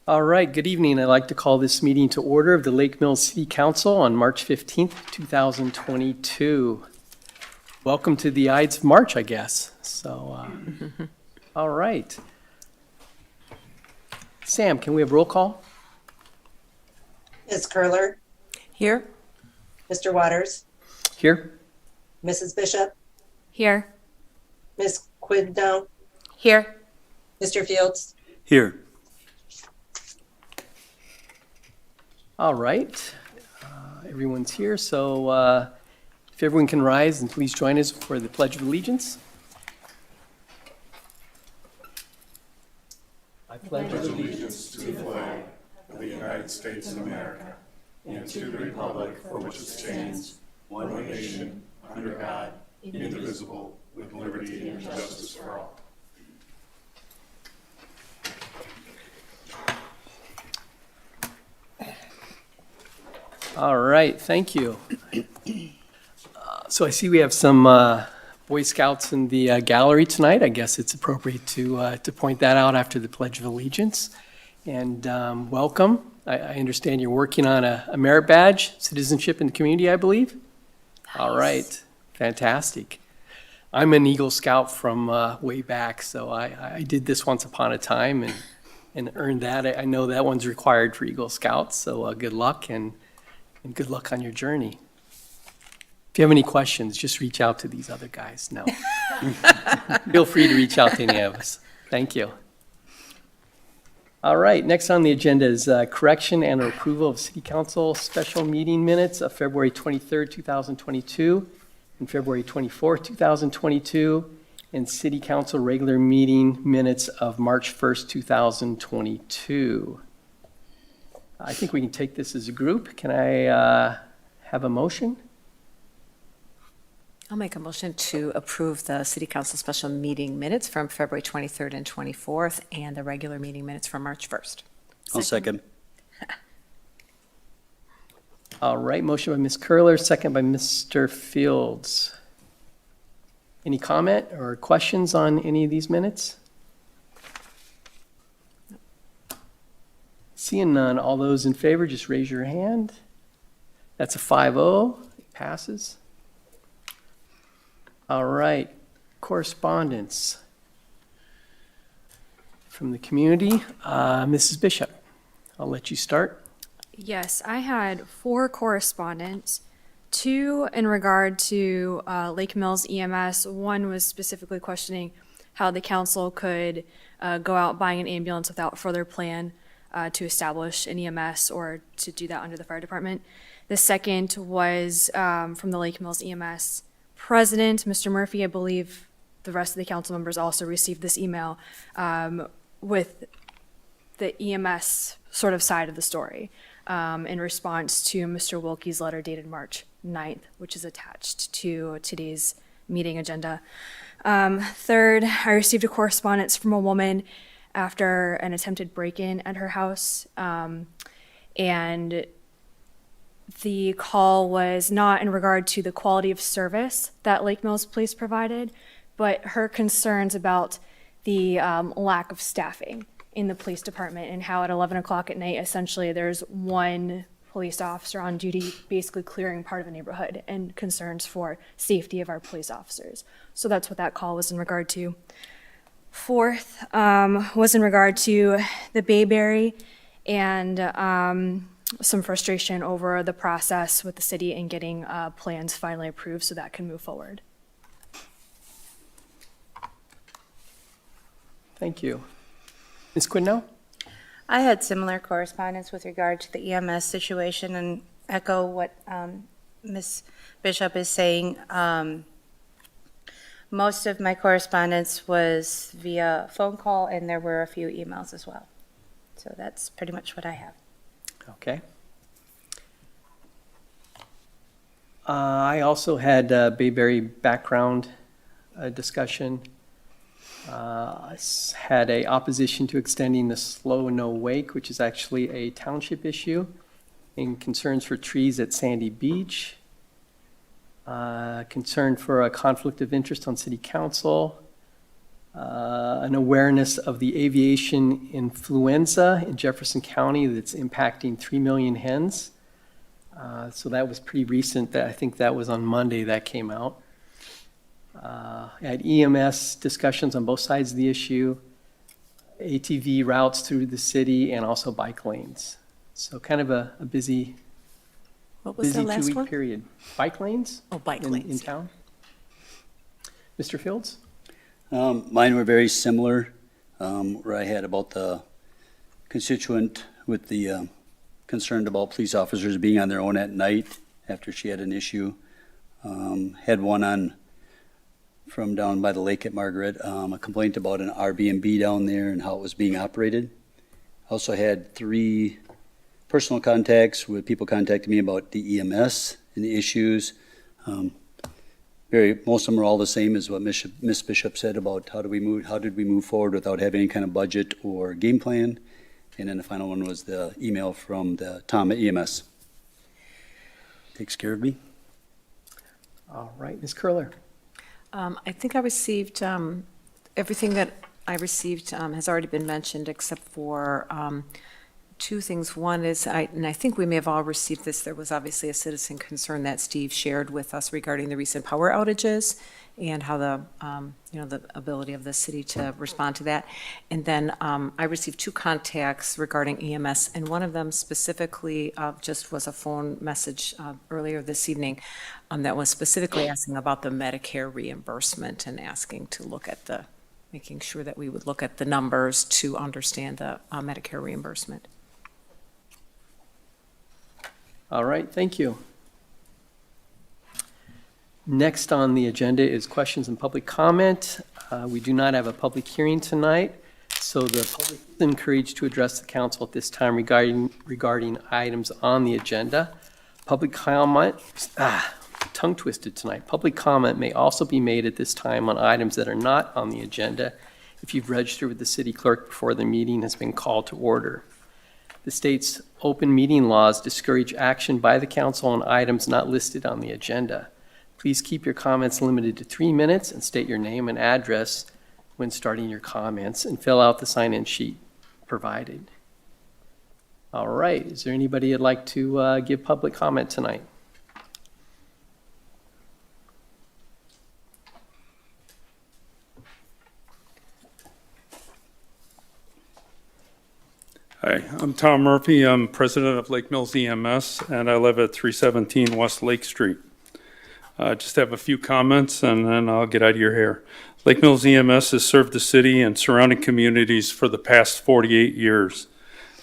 All right, good evening. I'd like to call this meeting to order of the Lake Mills City Council on March 15th, 2022. Welcome to the Ides of March, I guess. So, all right. Sam, can we have roll call? Ms. Curler, Here. Mr. Waters, Here. Mrs. Bishop, Here. Ms. Quidno, Here. Mr. Fields. Here. All right. Everyone's here, so if everyone can rise and please join us for the Pledge of Allegiance. I pledge allegiance to the flag of the United States of America and to the republic for which it stands, one nation, under God, indivisible, with liberty and justice for all. All right, thank you. So I see we have some Boy Scouts in the gallery tonight. I guess it's appropriate to point that out after the Pledge of Allegiance. And welcome. I understand you're working on a merit badge, citizenship in the community, I believe? Nice. All right, fantastic. I'm an Eagle Scout from way back, so I did this once upon a time and earned that. I know that one's required for Eagle Scouts, so good luck and good luck on your journey. If you have any questions, just reach out to these other guys. No. Feel free to reach out to any of us. Thank you. All right, next on the agenda is correction and approval of City Council special meeting minutes of February 23rd, 2022, and February 24th, 2022, and City Council regular meeting minutes of March 1st, 2022. I think we can take this as a group. Can I have a motion? I'll make a motion to approve the City Council special meeting minutes from February 23rd and 24th and the regular meeting minutes from March 1st. I'll second. All right, motion by Ms. Curler, second by Mr. Fields. Any comment or questions on any of these minutes? Seeing none, all those in favor, just raise your hand. That's a 5-0, it passes. All right, correspondence from the community. Mrs. Bishop, I'll let you start. Yes, I had 4 correspondence, 2 in regard to Lake Mills EMS. One was specifically questioning how the council could go out buying an ambulance without further plan to establish an EMS or to do that under the fire department. The second was from the Lake Mills EMS president, Mr. Murphy. I believe the rest of the council members also received this email with the EMS sort of side of the story in response to Mr. Wilkie's letter dated March 9th, which is attached to today's meeting agenda. Third, I received a correspondence from a woman after an attempted break-in at her house, and the call was not in regard to the quality of service that Lake Mills Police provided, but her concerns about the lack of staffing in the police department and how at 11 o'clock at night, essentially, there's one police officer on duty basically clearing part of a neighborhood, and concerns for safety of our police officers. So that's what that call was in regard to. Fourth was in regard to the Bayberry and some frustration over the process with the city and getting plans finally approved so that can move forward. Thank you. Ms. Quidno? I had similar correspondence with regard to the EMS situation and echo what Ms. Bishop is saying. Most of my correspondence was via phone call, and there were a few emails as well. So that's pretty much what I have. Okay. I also had Bayberry background discussion. Had a opposition to extending the slow no wake, which is actually a township issue, and concerns for trees at Sandy Beach. Concern for a conflict of interest on city council. an awareness of the aviation influenza in Jefferson County that's impacting 3 million hens. So that was pretty recent. I think that was on Monday that came out. Had EMS discussions on both sides of the issue, ATV routes through the city, and also bike lanes. So kind of a busy What was the last two-week one? period. Bike lanes? Oh, bike in lanes. town? Mr. Fields? Mine were very similar, where I had about the constituent with the concerned about police officers being on their own at night after she had an issue. Had one on from down by the lake at Margaret, a complaint about an Airbnb down there and how it was being operated. Also had 3 personal contacts with people contacting me about the EMS and the issues. Most of them are all the same as what Ms. Bishop said about how did we move forward without having any kind of budget or game plan. And then the final one was the email from the Tom at EMS. Takes care of me. All right, Ms. Curler? I think I received, everything that I received has already been mentioned except for 2 things. One is, and I think we may have all received this, there was obviously a citizen concern that Steve shared with us regarding the recent power outages and how the ability of the city to respond to that. And then I received 2 contacts regarding EMS, and one of them specifically just was a phone message earlier this evening that was specifically asking about the Medicare reimbursement and asking to look at making sure that we would look at the numbers to understand the Medicare reimbursement. All right, thank you. Next on the agenda is questions and public comment. We do not have a public hearing tonight, so the public is encouraged to address the council at this time regarding items on the agenda. Public comment, tongue twisted tonight. Public comment may also be made at this time on items that are not on the agenda if you've registered with the city clerk before the meeting has been called to order. The state's open meeting laws discourage action by the council on items not listed on the agenda. Please keep your comments limited to 3 minutes and state your name and address when starting your comments, and fill out the sign-in sheet provided. All right, is there anybody that'd like to give public comment tonight? Hi, I'm Tom Murphy. I'm president of Lake Mills EMS, and I live at 317 West Lake Street. Just have a few comments, and then I'll get out of your hair. Lake Mills EMS has served the city and surrounding communities for the past 48 years.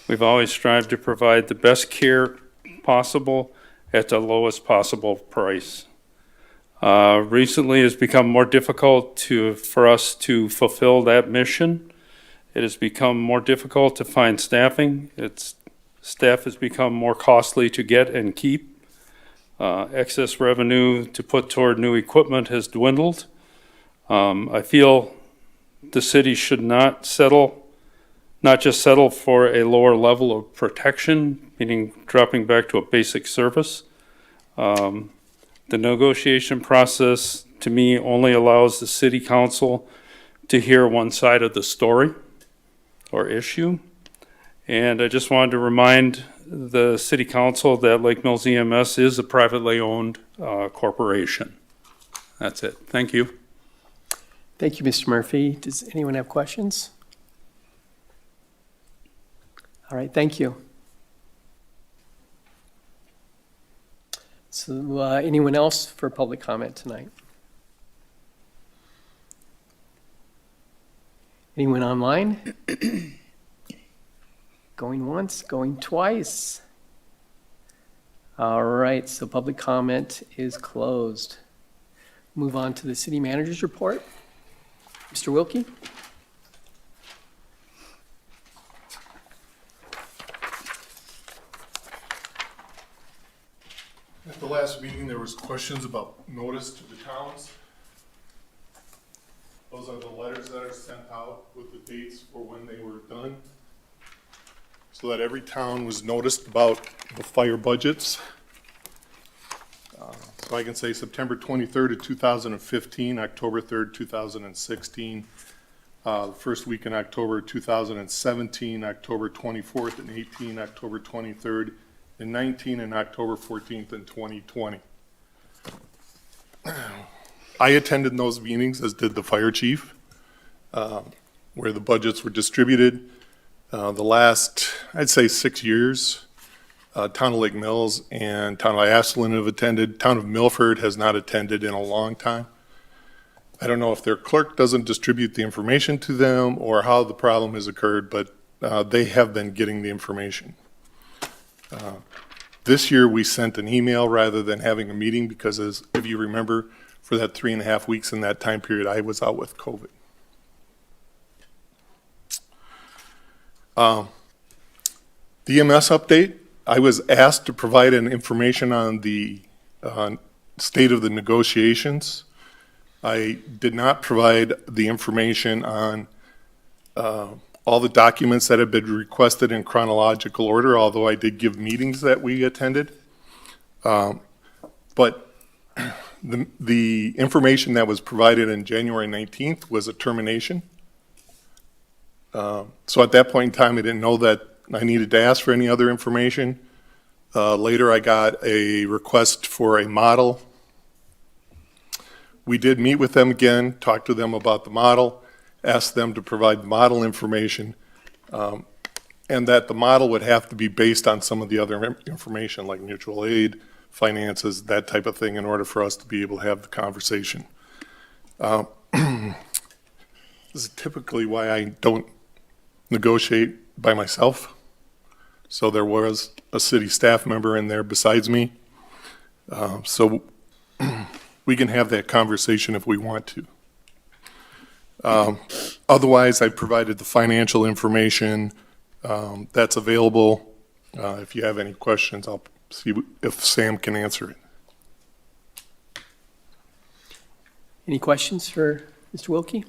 We've always strived to provide the best care possible at the lowest possible price. Recently, it's become more difficult for us to fulfill that mission. It has become more difficult to find staffing. Staff has become more costly to get and keep. Excess revenue to put toward new equipment has dwindled. I feel the city should not just settle for a lower level of protection, meaning dropping back to a basic service. The negotiation process, to me, only allows the city council to hear one side of the story or issue. And I just wanted to remind the city council that Lake Mills EMS is a privately owned corporation. That's it. Thank you. Thank you, Mr. Murphy. Does anyone have questions? All right, thank you. So anyone else for public comment tonight? Anyone online? Going once, going twice. All right, so public comment is closed. Move on to the city manager's report. Mr. Wilkie? At the last meeting, there was questions about notice to the towns. Those are the letters that are sent out with the dates for when they were done, so that every town was noticed about the fire budgets. So I can say September 23rd of 2015, October 3rd, 2016, the first week in October 2017, October 24th and 18, October 23rd and 19, and October 14th and 2020. I attended those meetings, as did the fire chief, where the budgets were distributed. The last, I'd say, 6 years, Town of Lake Mills and Town of Ashland have attended. Town of Milford has not attended in a long time. I don't know if their clerk doesn't distribute the information to them or how the problem has occurred, but they have been getting the information. This year, we sent an email rather than having a meeting because, as if you remember, for that 3.5 weeks in that time period, I was out with COVID. The EMS update, I was asked to provide an information on the state of the negotiations. I did not provide the information on all the documents that have been requested in chronological order, although I did give meetings that we attended. But the information that was provided on January 19th was a termination. So at that point in time, I didn't know that I needed to ask for any other information. Later, I got a request for a model. We did meet with them again, talk to them about the model, asked them to provide the model information, and that the model would have to be based on some of the other information like mutual aid, finances, that type of thing, in order for us to be able to have the conversation. This is typically why I don't negotiate by myself. So there was a city staff member in there besides me. So we can have that conversation if we want to. Otherwise, I provided the financial information that's available. If you have any questions, I'll see if Sam can answer it. Any questions for Mr. Wilkie?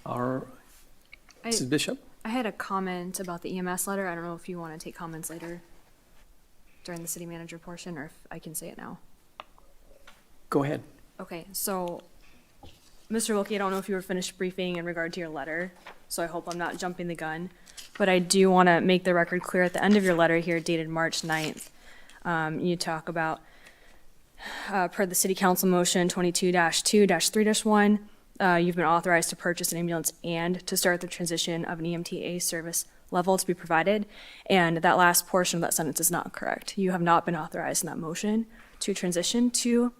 Our, Mrs. Bishop? I had a comment about the EMS letter. I don't know if you want to take comments later during the city manager portion, or if I can say it now. Go ahead. Okay, so, Mr. Wilkie, I don't know if you were finished briefing in regard to your letter, so I hope I'm not jumping the gun. But I do want to make the record clear at the end of your letter here dated March 9th. You talk about, per the city council motion 22-2-3-1, you've been authorized to purchase an ambulance and to start the transition of an EMTA service level to be provided. And that last portion of that sentence is not correct. You have not been authorized in that motion to transition to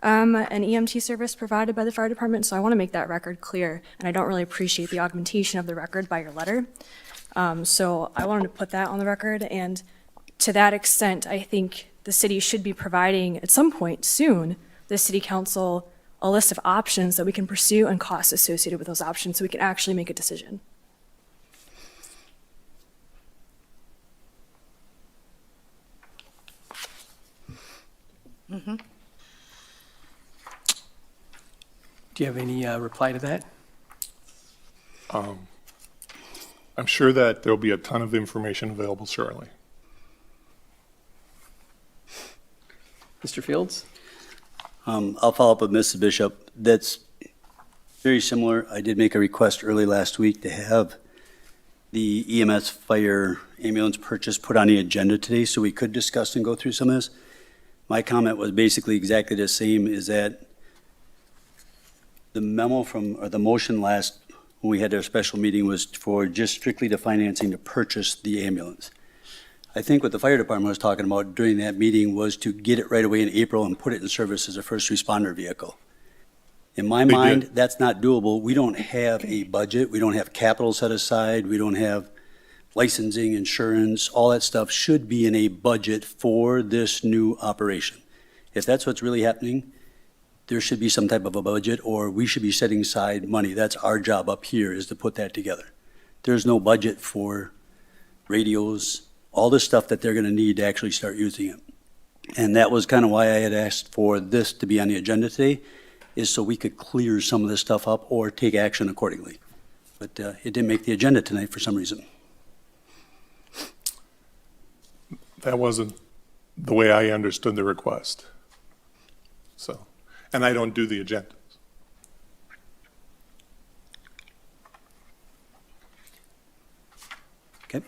an EMT service provided by the fire department. So I want to make that record clear. And I don't really appreciate the augmentation of the record by your letter. So I wanted to put that on the record. And to that extent, I think the city should be providing at some point soon, the city council, a list of options that we can pursue and costs associated with those options so we can actually make a decision. Do you have any reply to that? I'm sure that there'll be a ton of information available shortly. Mr. Fields? I'll follow up with Mrs. Bishop. That's very similar. I did make a request early last week to have the EMS fire ambulance purchase put on the agenda today so we could discuss and go through some of this. My comment was basically exactly the same, is that the memo from, or the motion last, when we had our special meeting, was for just strictly the financing to purchase the ambulance. I think what the fire department was talking about during that meeting was to get it right away in April and put it in service as a first responder vehicle. In my They mind, did. that's not doable. We don't have a budget. We don't have capital set aside. We don't have licensing, insurance. All that stuff should be in a budget for this new operation. If that's what's really happening, there should be some type of a budget, or we should be setting aside money. That's our job up here, is to put that together. There's no budget for radios, all the stuff that they're going to need to actually start using it. And that was kind of why I had asked for this to be on the agenda today, is so we could clear some of this stuff up or take action accordingly. But it didn't make the agenda tonight for some reason. That wasn't the way I understood the request. So, and I don't do the agendas. Okay.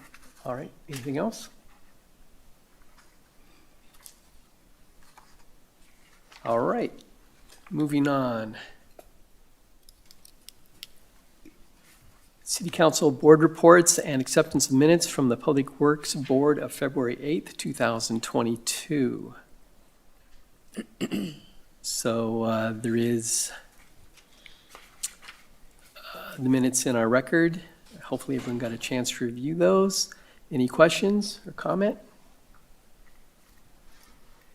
All right, anything else? All right, moving on. City Council Board reports and acceptance of minutes from the Public Works Board of February 8th, 2022. So there is the minutes in our record. Hopefully everyone got a chance to review those. Any questions or comment?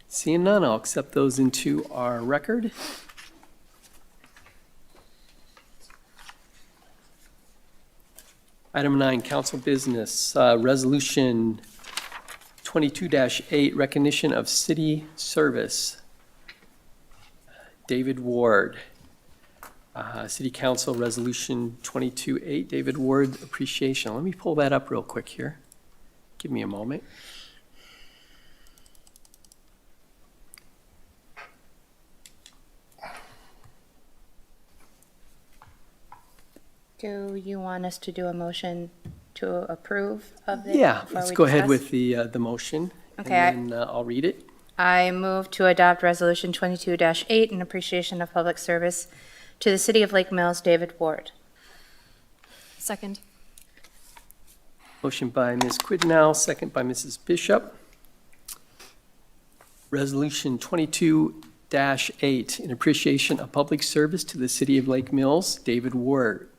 Seeing none, I'll accept those into our record. Item 9, council business, resolution 22-8, recognition of city service. David Ward. City Council Resolution 22-8, David Ward appreciation. Let me pull that up real quick here. Give me a moment. Do you want us to do a motion to approve of it? Yeah, before let's we go ahead discuss? with the motion. Okay, And then I'll read it. I move to adopt Resolution 22-8 in appreciation of public service to the City of Lake Mills, David Ward. Second. Motion by Ms. Quidnow, second by Mrs. Bishop. Resolution 22-8 in appreciation of public service to the City of Lake Mills, David Ward.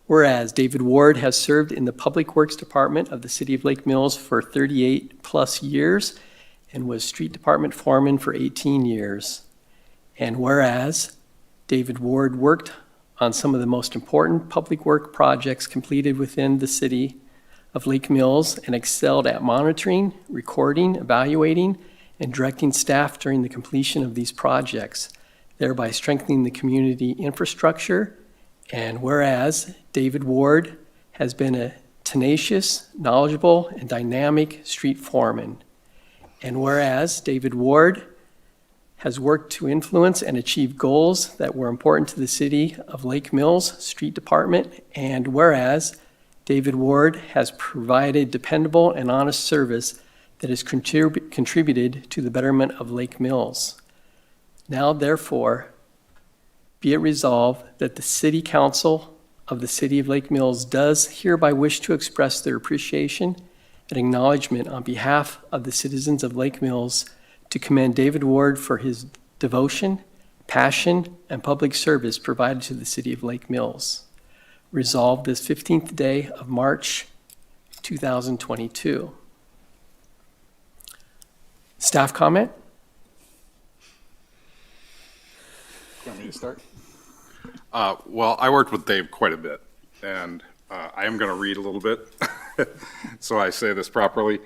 Whereas David Ward has served in the Public Works Department of the City of Lake Mills for 38-plus years and was Street Department Foreman for 18 years. And whereas David Ward worked on some of the most important public work projects completed within the City of Lake Mills and excelled at monitoring, recording, evaluating, and directing staff during the completion of these projects, thereby strengthening the community infrastructure. And whereas David Ward has been a tenacious, knowledgeable, and dynamic street foreman. And whereas David Ward has worked to influence and achieve goals that were important to the City of Lake Mills Street Department. And whereas David Ward has provided dependable and honest service that has contributed to the betterment of Lake Mills. Now, therefore, be it resolved that the City Council of the City of Lake Mills does hereby wish to express their appreciation and acknowledgement on behalf of the citizens of Lake Mills to commend David Ward for his devotion, passion, and public service provided to the City of Lake Mills. Resolved this 15th day of March, 2022. Staff comment? Want me to start? Well, I worked with Dave quite a bit, and I am going to read a little bit, so I say this properly.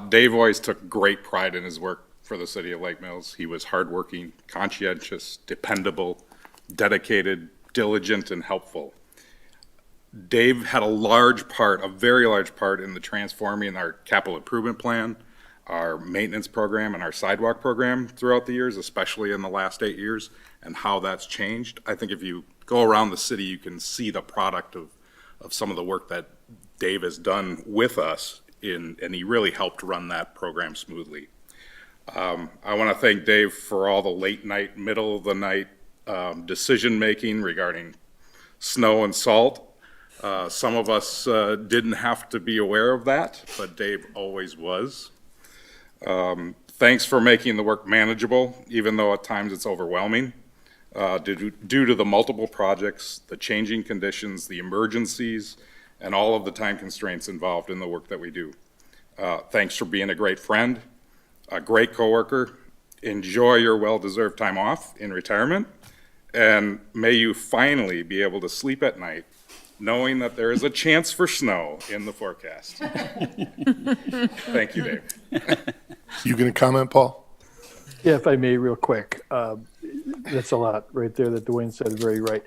Dave always took great pride in his work for the City of Lake Mills. He was hardworking, conscientious, dependable, dedicated, diligent, and helpful. Dave had a very large part in the transforming our capital improvement plan, our maintenance program, and our sidewalk program throughout the years, especially in the last 8 years, and how that's changed. I think if you go around the city, you can see the product of some of the work that Dave has done with us, and he really helped run that program smoothly. I want to thank Dave for all the late night, middle of the night decision-making regarding snow and salt. Some of us didn't have to be aware of that, but Dave always was. Thanks for making the work manageable, even though at times it's overwhelming, due to the multiple projects, the changing conditions, the emergencies, and all of the time constraints involved in the work that we do. Thanks for being a great friend, a great coworker. Enjoy your well-deserved time off in retirement, and may you finally be able to sleep at night knowing that there is a chance for snow in the forecast. Thank you, Dave. You going to comment, Paul? Yeah, if I may, real quick. That's a lot right there that Dwayne said, very right.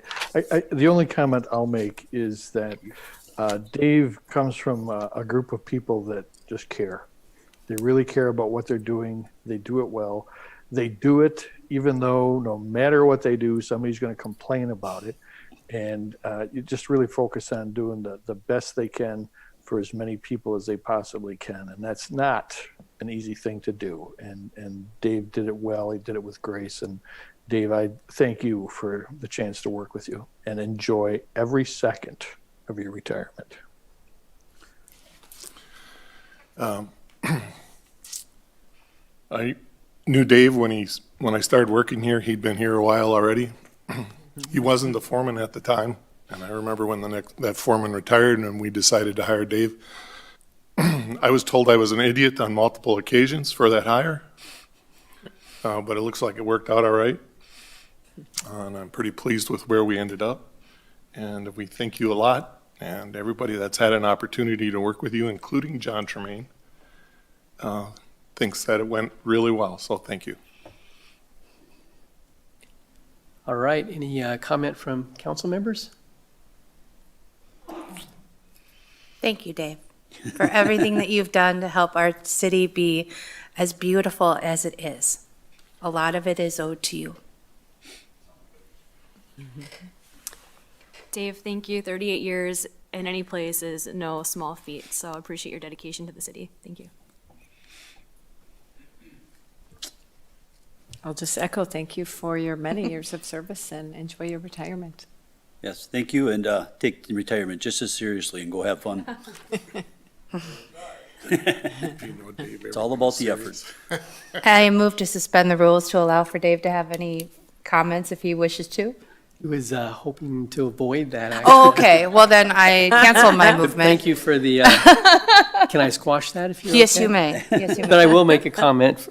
The only comment I'll make is that Dave comes from a group of people that just care. They really care about what they're doing. They do it well. They do it even though no matter what they do, somebody's going to complain about it. And you just really focus on doing the best they can for as many people as they possibly can. And that's not an easy thing to do. And Dave did it well. He did it with grace. And Dave, I thank you for the chance to work with you and enjoy every second of your retirement. I knew Dave when I started working here. He'd been here a while already. He wasn't the foreman at the time, and I remember when that foreman retired and we decided to hire Dave. I was told I was an idiot on multiple occasions for that hire, but it looks like it worked out all right, and I'm pretty pleased with where we ended up. And we thank you a lot, and everybody that's had an opportunity to work with you, including John Tremaine, thinks that it went really well, so thank you. All right, any comment from council members? Thank you, Dave, for everything that you've done to help our city be as beautiful as it is. A lot of it is owed to you. Dave, thank you. 38 years in any place is no small feat, so I appreciate your dedication to the city. Thank you. I'll just echo, thank you for your many years of service and enjoy your retirement. Yes, thank you, and take the retirement just as seriously and go have fun. It's all about the effort. I move to suspend the rules to allow for Dave to have any comments if he wishes to. He was hoping to avoid that, actually. Oh, okay. Well, then I cancel my movement. Thank you for the, can I squash that if you're okay? Yes, you may. Yes, you may. But I will make a comment.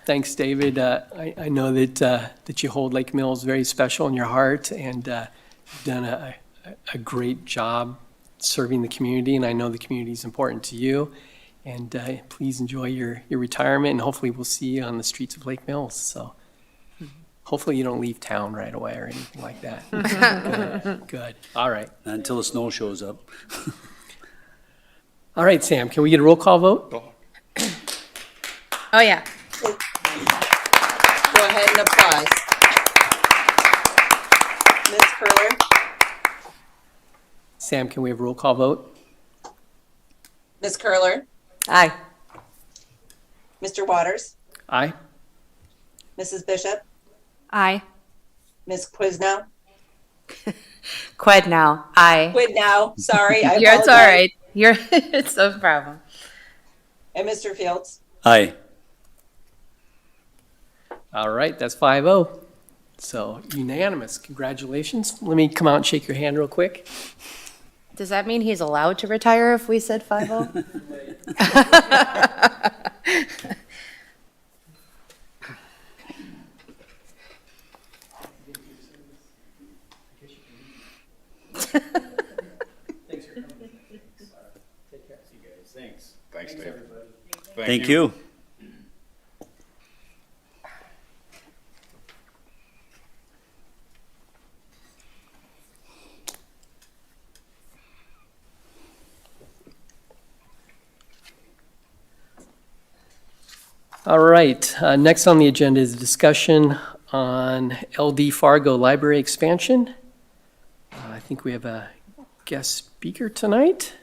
Thanks, David. I know that you hold Lake Mills very special in your heart, and you've done a great job serving the community, and I know the community is important to you. And please enjoy your retirement, and hopefully we'll see you on the streets of Lake Mills. So hopefully you don't leave town right away or anything like that. Good. Good. All right. Not until the snow shows up. All right, Sam, can we get a roll call vote? Oh, yeah. Go ahead and applause. Ms. Curler, Sam, can we have a roll call vote? Ms. Curler, Aye. Mr. Waters, Aye. Mrs. Bishop, Aye. Ms. Quiznow, Qued now. Aye. Quidnow, sorry, I It's all apologize. right. It's no problem. And Mr. Fields. Aye. All right, that's 5-0. So unanimous. Congratulations. Let me come out and shake your hand real quick. Does that mean he's allowed to retire if we said 5-0? Thanks, Dave. Thank you. All right, next on the agenda is a discussion on LD Fargo Library expansion. I think we have a guest speaker tonight.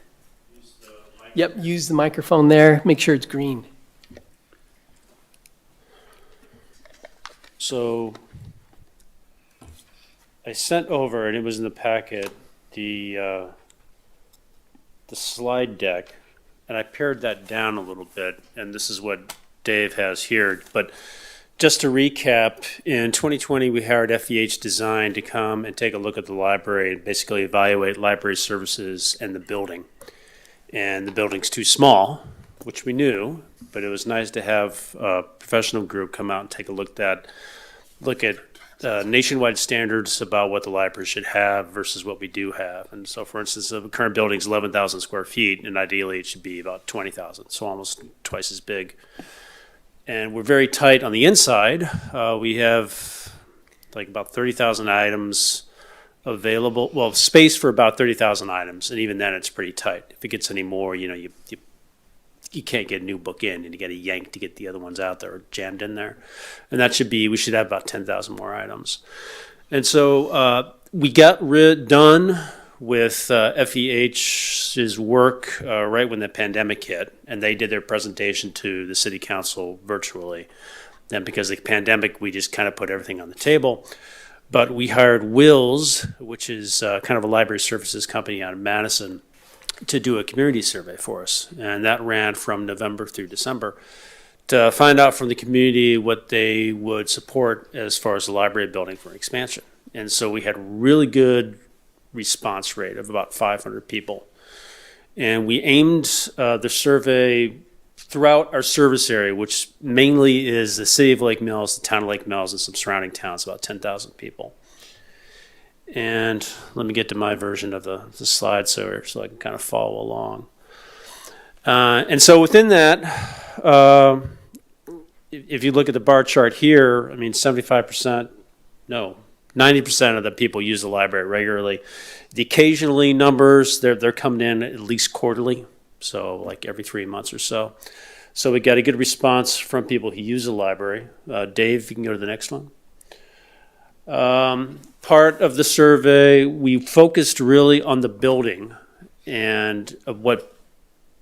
Yep, use the microphone there. Make sure it's green. So I sent over, and it was in the packet, the slide deck, and I pared that down a little bit, and this is what Dave has here. But just to recap, in 2020, we hired FEH Design to come and take a look at the library and basically evaluate library services and the building. And the building's too small, which we knew, but it was nice to have a professional group come out and take a look at nationwide standards about what the library should have versus what we do have. And so, for instance, the current building's 11,000 square feet, and ideally it should be about 20,000, so almost twice as big. And we're very tight on the inside. We have like about 30,000 items available, well, space for about 30,000 items, and even then it's pretty tight. If it gets any more, you you can't get a new book in, and you got to yank to get the other ones out that are jammed in there. And we should have about 10,000 more items. And so we got done with FEH's work right when the pandemic hit, and they did their presentation to the city council virtually. Then because of the pandemic, we just kind of put everything on the table. But we hired Wills, which is kind of a library services company out of Madison, to do a community survey for us. And that ran from November through December to find out from the community what they would support as far as the library building for expansion. And so we had really good response rate of about 500 people. And we aimed the survey throughout our service area, which mainly is the city of Lake Mills, the town of Lake Mills, and some surrounding towns, about 10,000 people. And let me get to my version of the slide so I can kind of follow along. And so within that, if you look at the bar chart here, I mean, 90% of the people use the library regularly. The occasionally numbers, they're coming in at least quarterly, so like every 3 months or so. So we got a good response from people who use the library. Dave, you can go to the next one. Part of the survey, we focused really on the building and of what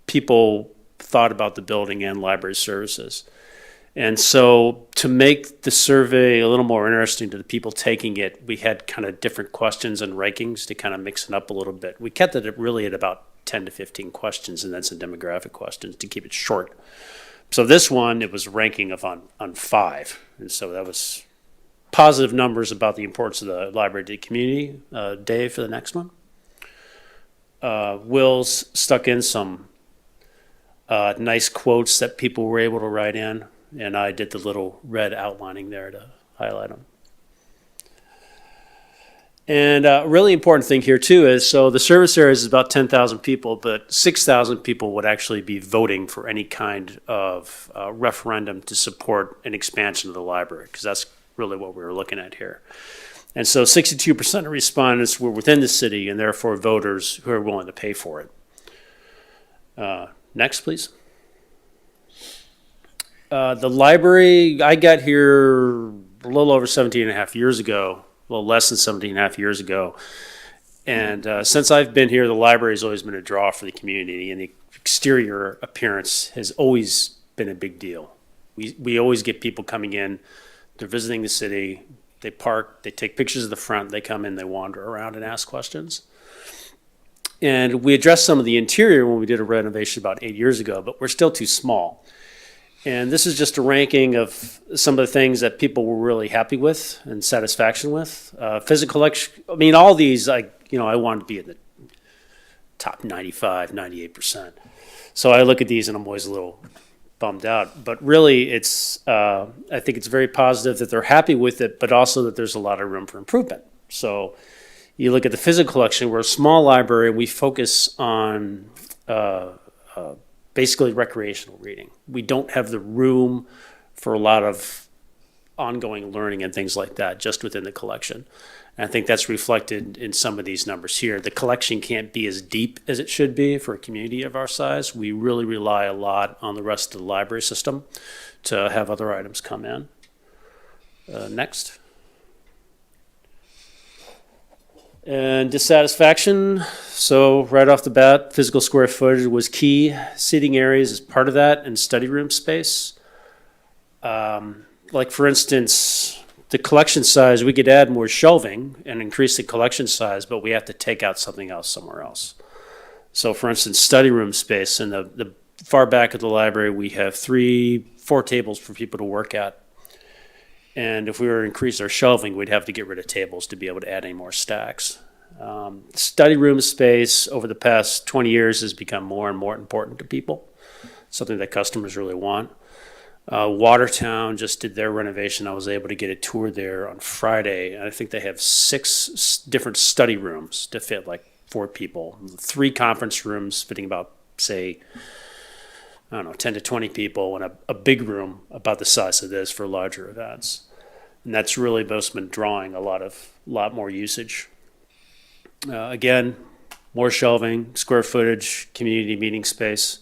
people thought about the building and library services. And so to make the survey a little more interesting to the people taking it, we had kind of different questions and rankings to kind of mix it up a little bit. We kept it really at about 10 to 15 questions and then some demographic questions to keep it short. So this one, it was ranking of on 5. And so that was positive numbers about the importance of the library to the community. Dave, for the next one. Will's stuck in some nice quotes that people were able to write in, and I did the little red outlining there to highlight them. And a really important thing here too is, so the service area is about 10,000 people, but 6,000 people would actually be voting for any kind of referendum to support an expansion of the library, because that's really what we were looking at here. And so 62% of respondents were within the city and therefore voters who are willing to pay for it. Next, please. The library, I got here a little over 17 and a half years ago, a little less than 17 and a half years ago. And since I've been here, the library has always been a draw for the community, and the exterior appearance has always been a big deal. We always get people coming in, they're visiting the city, they park, they take pictures of the front, they come in, they wander around and ask questions. And we addressed some of the interior when we did a renovation about 8 years ago, but we're still too small. And this is just a ranking of some of the things that people were really happy with and satisfaction with. Physical collection, I mean, all these, I wanted to be in the top 95, 98%. So I look at these and I'm always a little bummed out. But really, I think it's very positive that they're happy with it, but also that there's a lot of room for improvement. So you look at the physical collection, we're a small library, and we focus on basically recreational reading. We don't have the room for a lot of ongoing learning and things like that just within the collection. And I think that's reflected in some of these numbers here. The collection can't be as deep as it should be for a community of our size. We really rely a lot on the rest of the library system to have other items come in. Next. And dissatisfaction, so right off the bat, physical square footage was key. Seating areas is part of that, and study room space. Like for instance, the collection size, we could add more shelving and increase the collection size, but we have to take out something else somewhere else. So for instance, study room space, in the far back of the library, we have 4 tables for people to work at. And if we were to increase our shelving, we'd have to get rid of tables to be able to add any more stacks. Study room space over the past 20 years has become more and more important to people, something that customers really want. Watertown just did their renovation. I was able to get a tour there on Friday. And I think they have 6 different study rooms to fit like 4 people. 3 conference rooms fitting about, say, 10 to 20 people, and a big room about the size of this for larger events. And that's really most been drawing a lot more usage. Again, more shelving, square footage, community meeting space.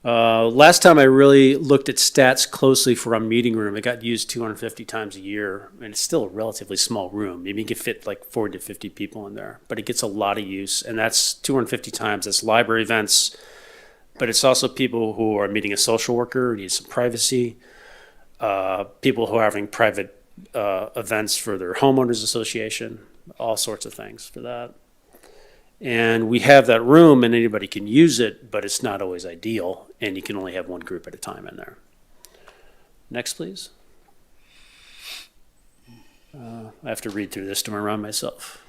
Last time I really looked at stats closely for a meeting room, it got used 250 times a year, and it's still a relatively small room. Maybe you can fit like 40 to 50 people in there, but it gets a lot of use, and that's 250 times. That's library events, but it's also people who are meeting a social worker, need some privacy, people who are having private events for their homeowners association, all sorts of things for that. And we have that room and anybody can use it, but it's not always ideal, and you can only have one group at a time in there. Next, please. I have to read through this to remind myself.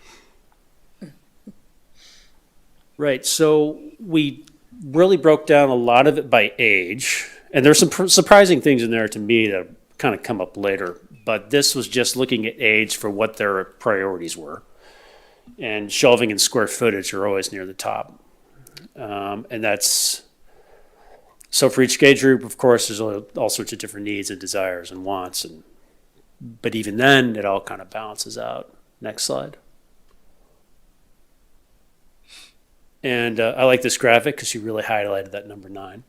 Right, so we really broke down a lot of it by age, and there's some surprising things in there to me that kind of come up later, but this was just looking at age for what their priorities were. And shelving and square footage are always near the top. And that's, so for each age group, of course, there's all sorts of different needs and desires and wants. But even then, it all kind of balances out. Next slide. And I like this graphic because you really highlighted that number 9.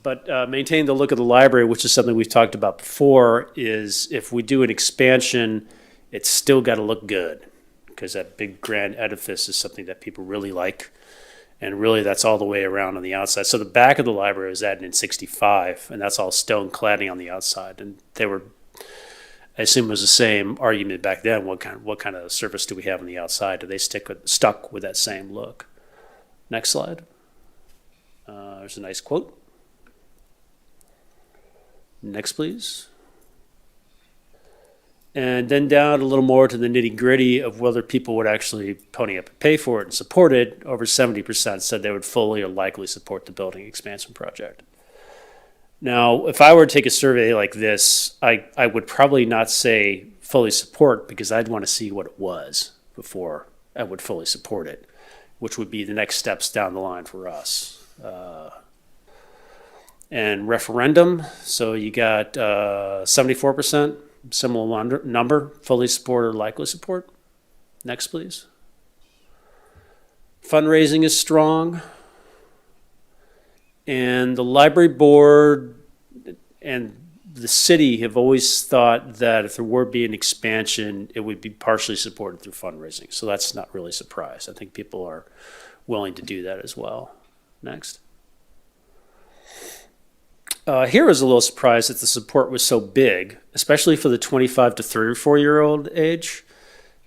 But maintain the look of the library, which is something we've talked about before, is if we do an expansion, it's still got to look good, because that big grand edifice is something that people really like. And really, that's all the way around on the outside. So the back of the library was added in '65, and that's all stone cladding on the outside. And they were, I assume it was the same argument back then. What kind of surface do we have on the outside? Do they stuck with that same look? Next slide. There's a nice quote. Next, please. And then down a little more to the nitty gritty of whether people would actually pony up and pay for it and support it. Over 70% said they would fully or likely support the building expansion project. Now, if I were to take a survey like this, I would probably not say fully support, because I'd want to see what it was before I would fully support it, which would be the next steps down the line for us. And referendum, so you got 74%. Similar number, fully support or likely support. Next, please. Fundraising is strong. And the library board and the city have always thought that if there were to be an expansion, it would be partially supported through fundraising. So that's not really a surprise. I think people are willing to do that as well. Next. Here was a little surprised that the support was so big, especially for the 25 to 34-year-old age,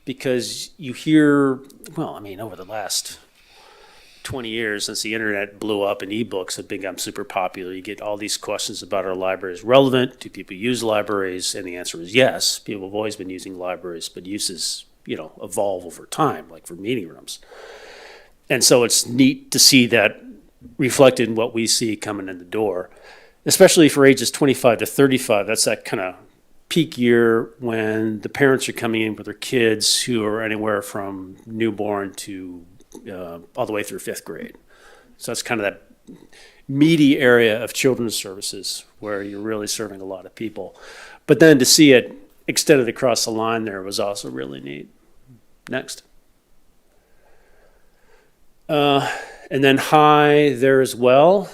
because you hear, well, I mean, over the last 20 years since the internet blew up and ebooks have become super popular, you get all these questions about, are libraries relevant? Do people use libraries? And the answer is yes. People have always been using libraries, but uses, evolve over time, like for meeting rooms. And so it's neat to see that reflected in what we see coming in the door. Especially for ages 25 to 35, that's that kind of peak year when the parents are coming in with their kids who are anywhere from newborn to all the way through 5th grade. So that's kind of that meaty area of children's services where you're really serving a lot of people. But then to see it extended across the line there was also really neat. Next. And then high there as well.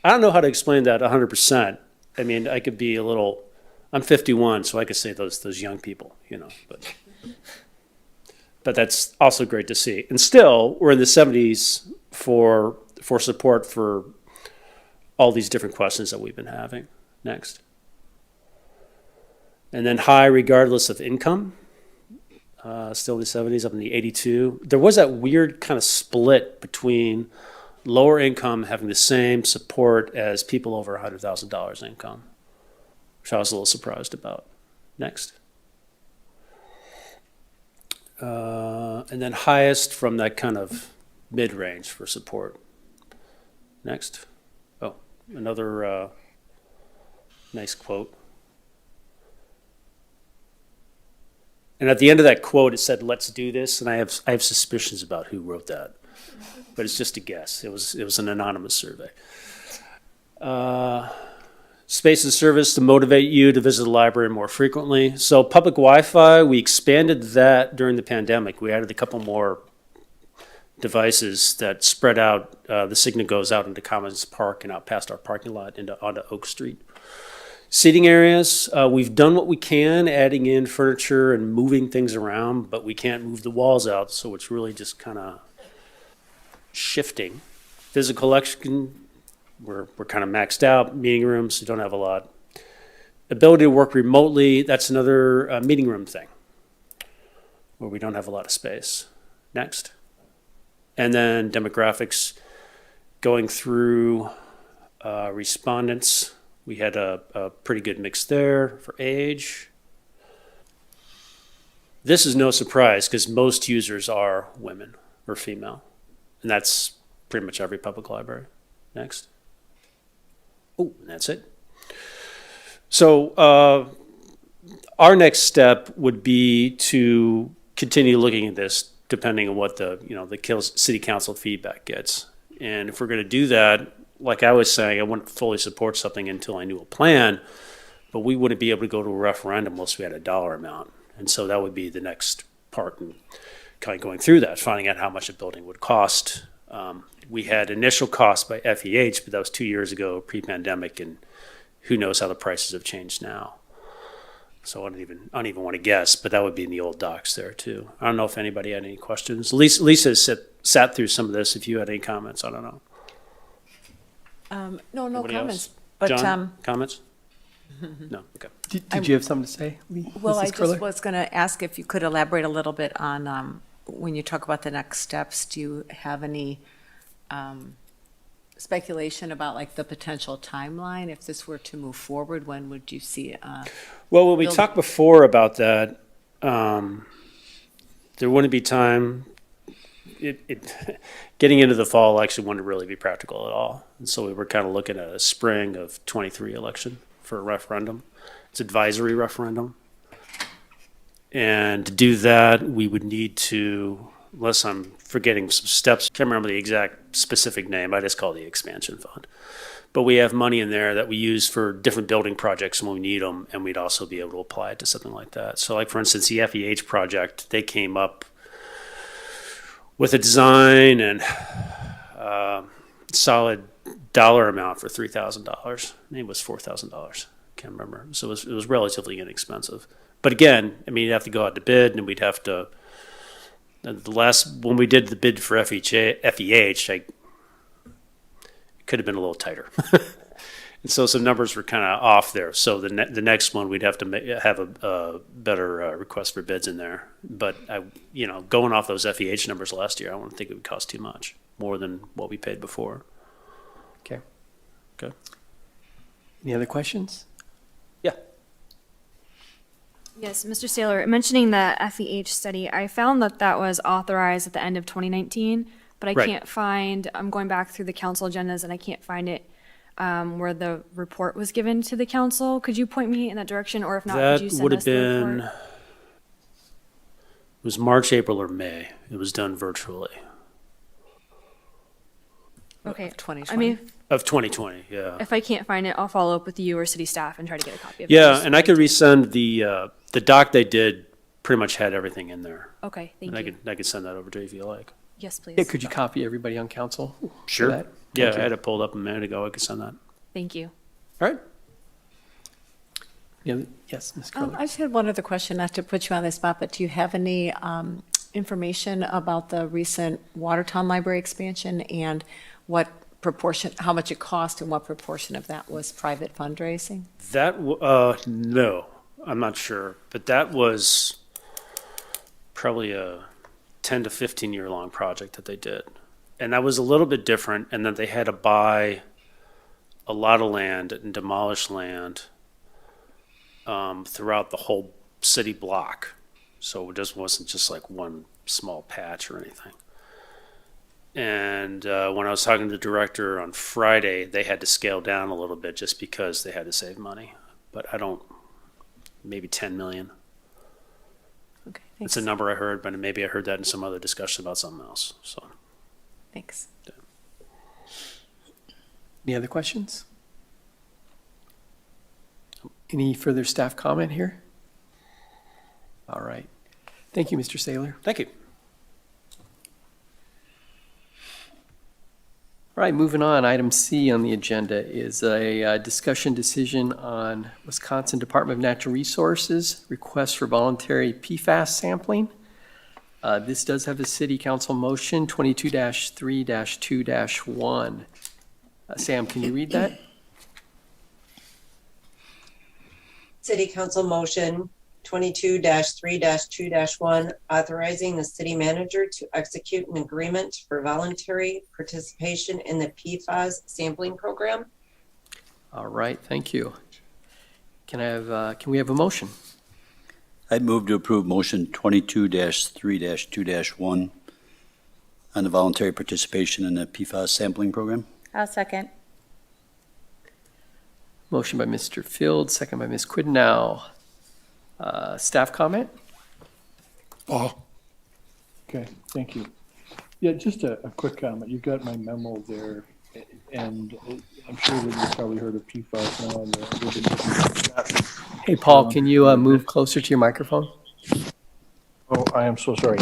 I don't know how to explain that 100%. I mean, I could be I'm 51, so I could say those young people, but that's also great to see. And still, we're in the 70s for support for all these different questions that we've been having. Next. And then high regardless of income, still in the 70s, up in the 82. There was that weird kind of split between lower income having the same support as people over $100,000 income, which I was a little surprised about. Next. And then highest from that kind of mid-range for support. Next. Oh, another nice quote. And at the end of that quote, it said, "Let's do this." And I have suspicions about who wrote that. But it's just a guess. It was an anonymous survey. Space and service to motivate you to visit the library more frequently. So public Wi-Fi, we expanded that during the pandemic. We added a couple more devices that spread out, the signal goes out into Commons Park and out past our parking lot onto Oak Street. Seating areas, we've done what we can, adding in furniture and moving things around, but we can't move the walls out, so it's really just kind of shifting. Physical collection, we're kind of maxed out. Meeting rooms, we don't have a lot. Ability to work remotely, that's another meeting room thing where we don't have a lot of space. Next. And then demographics, going through respondents. We had a pretty good mix there for age. This is no surprise because most users are women or female. And that's pretty much every public library. Next. Oh, and that's it. So our next step would be to continue looking at this depending on what the city council feedback gets. And if we're going to do that, like I was saying, I wouldn't fully support something until I knew a plan, but we wouldn't be able to go to a referendum unless we had a dollar amount. And so that would be the next part in kind of going through that, finding out how much a building would cost. We had initial costs by FEH, but that was 2 years ago, pre-pandemic, and who knows how the prices have changed now. So I don't even want to guess, but that would be in the old docs there too. I don't know if anybody had any questions. Lisa sat through some of this. If you had any comments, I don't know. No Anybody comments. else? But, John, comments? No, okay. Did you have something to say, well, Mrs. I Curler? just was going to ask if you could elaborate a little bit on, when you talk about the next steps, do you have any speculation about like the potential timeline? If this were to move forward, when would you see it? Well, when we Build- talked before about that, there wouldn't be time. Getting into the fall actually wouldn't really be practical at all. And so we were kind of looking at a spring of 23 election for a referendum. It's advisory referendum. And to do that, we would need to, unless I'm forgetting some steps, can't remember the exact specific name, I just call it the expansion fund. But we have money in there that we use for different building projects when we need them, and we'd also be able to apply it to something like that. So like, for instance, the FEH project, they came up with a design and solid dollar amount for $3,000. Maybe it was $4,000. Can't remember. So it was relatively inexpensive. But again, I mean, you'd have to go out to bid, and we'd have to. When we did the bid for FEH, it could have been a little tighter. And so some numbers were kind of off there. So the next one, we'd have to have a better request for bids in there. But going off those FEH numbers last year, I don't think it would cost too much, more than what we paid before. Okay. Okay. Any other questions? Yeah. Yes, Mr. Saylor, mentioning the FEH study, I found that was authorized at the end of 2019, but I Right. can't find, I'm going back through the council agendas and I can't find it where the report was given to the council. Could you point me in that direction, or if not, That could you send would us have the been, report? it was March, April, or May. It was done virtually. Okay, 2020. I mean, Of 2020, yeah. if I can't find it, I'll follow up with you or city staff and try to get a copy of it. Yeah, Just and I like could to- resend the doc they did, pretty much had everything in there. Okay, thank And you. I could send that over to you if you like. Yes, please. Yeah, could you copy everybody on council? for Sure. that? Yeah, Thank I you. had it pulled up a minute ago. I could send that. Thank you. All right. Yeah, yes, Ms. Curler. I just had one other question, not to put you on the spot, but do you have any information about the recent Watertown Library expansion and what proportion, how much it cost and what proportion of that was private fundraising? No, I'm not sure, but that was probably a 10 to 15 year long project that they did. And that was a little bit different, and then they had to buy a lot of land and demolish land throughout the whole city block. So it just wasn't just like one small patch or anything. And when I was talking to the director on Friday, they had to scale down a little bit just because they had to save money. But maybe 10 million. Okay, It's thanks. a number I heard, but maybe I heard that in some other discussion about something else. So Thanks. Any other questions? Any further staff comment here? All right. Thank you, Mr. Saylor. thank you. All right, moving on. Item C on the agenda is a discussion decision on Wisconsin Department of Natural Resources request for voluntary PFAS sampling. This does have a city council motion 22-3-2-1. Sam, can you read that? City Council Motion 22-3-2-1, authorizing the city manager to execute an agreement for voluntary participation in the PFAS sampling program. All right, thank you. Can we have a motion? I'd move to approve motion 22-3-2-1 on the voluntary participation in the PFAS sampling program. I'll second. Motion by Mr. Field, second by Ms. Quidnow. Staff comment? Oh, okay, thank you. Yeah, just a quick comment. You got my memo there, and I'm sure that you've probably heard of PFAS now. Hey, Paul, can you move closer to your microphone? Oh, I am so sorry.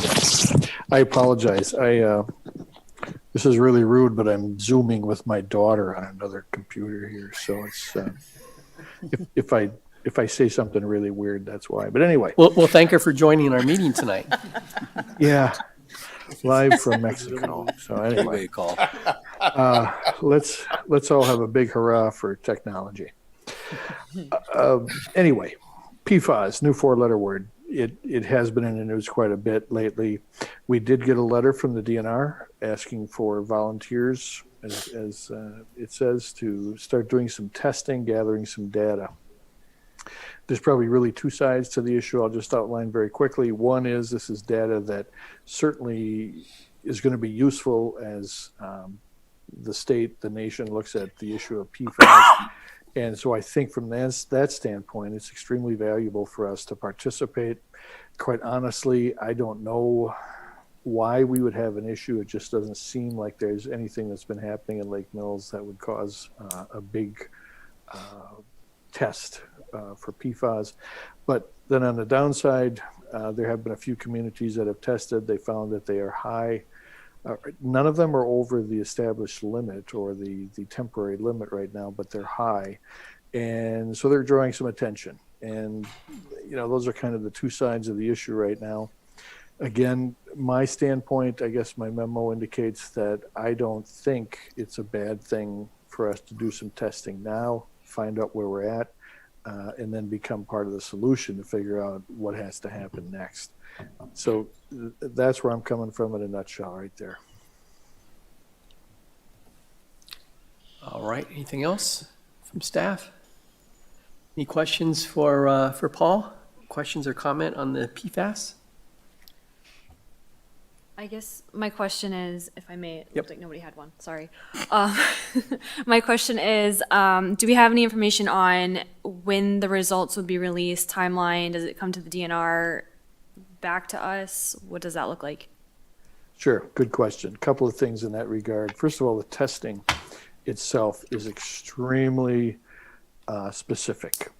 I apologize. This is really rude, but I'm Zooming with my daughter on another computer here, so it's if I say something really weird, that's why. But anyway. We'll thank her for joining our meeting tonight. Yeah, live from Mexico. So anyway, Great call. let's all have a big hurrah for technology. Anyway, PFAS, new four-letter word. It has been in the news quite a bit lately. We did get a letter from the DNR asking for volunteers, as it says, to start doing some testing, gathering some data. There's probably really two sides to the issue. I'll just outline very quickly. One is this is data that certainly is going to be useful as the state, the nation looks at the issue of PFAS. And so I think from that standpoint, it's extremely valuable for us to participate. Quite honestly, I don't know why we would have an issue. It just doesn't seem like there's anything that's been happening in Lake Mills that would cause a big test for PFAS. But then on the downside, there have been a few communities that have tested. They found that they are high. None of them are over the established limit or the temporary limit right now, but they're high. And so they're drawing some attention. And, those are kind of the two sides of the issue right now. Again, my standpoint, I guess my memo indicates that I don't think it's a bad thing for us to do some testing now, find out where we're at, and then become part of the solution to figure out what has to happen next. So that's where I'm coming from in a nutshell right there. All right, anything else from staff? Any questions for Paul? Questions or comment on the PFAS? I guess my question is, if I may, it Yep. looked like nobody had one, sorry. My question is, do we have any information on when the results would be released, timeline? Does it come to the DNR, back to us? What does that look like? Sure, good question. A couple of things in that regard. First of all, the testing itself is extremely specific.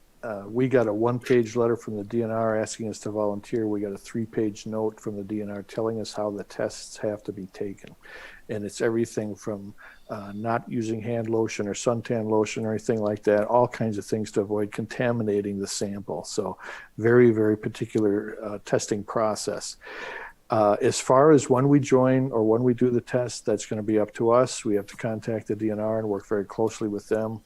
We got a one-page letter from the DNR asking us to volunteer. We got a three-page note from the DNR telling us how the tests have to be taken. And it's everything from not using hand lotion or suntan lotion or anything like that, all kinds of things to avoid contaminating the sample. So very, very particular testing process. As far as when we join or when we do the test, that's going to be up to us. We have to contact the DNR and work very closely with them.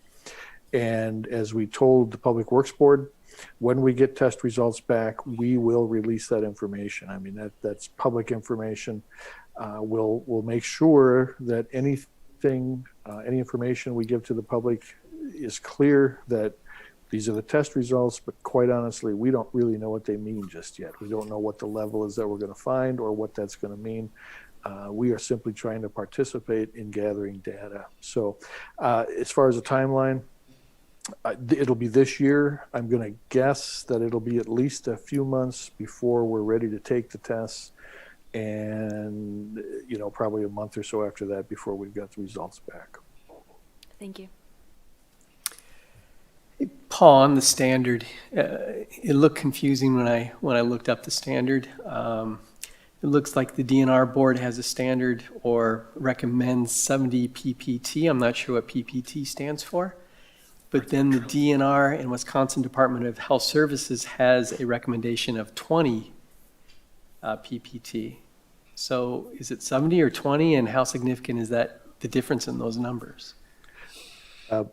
And as we told the Public Works Board, when we get test results back, we will release that information. I mean, that's public information. We'll make sure that any information we give to the public is clear that these are the test results, but quite honestly, we don't really know what they mean just yet. We don't know what the level is that we're going to find or what that's going to mean. We are simply trying to participate in gathering data. So as far as the timeline, it'll be this year. I'm going to guess that it'll be at least a few months before we're ready to take the tests, and probably a month or so after that before we've got the results back. Thank you. Paul, on the standard, it looked confusing when I looked up the standard. It looks like the DNR board has a standard or recommends 70 PPT. I'm not sure what PPT stands for. But then the DNR and Wisconsin Department of Health Services has a recommendation of 20 PPT. So is it 70 or 20, and how significant is that, the difference in those numbers?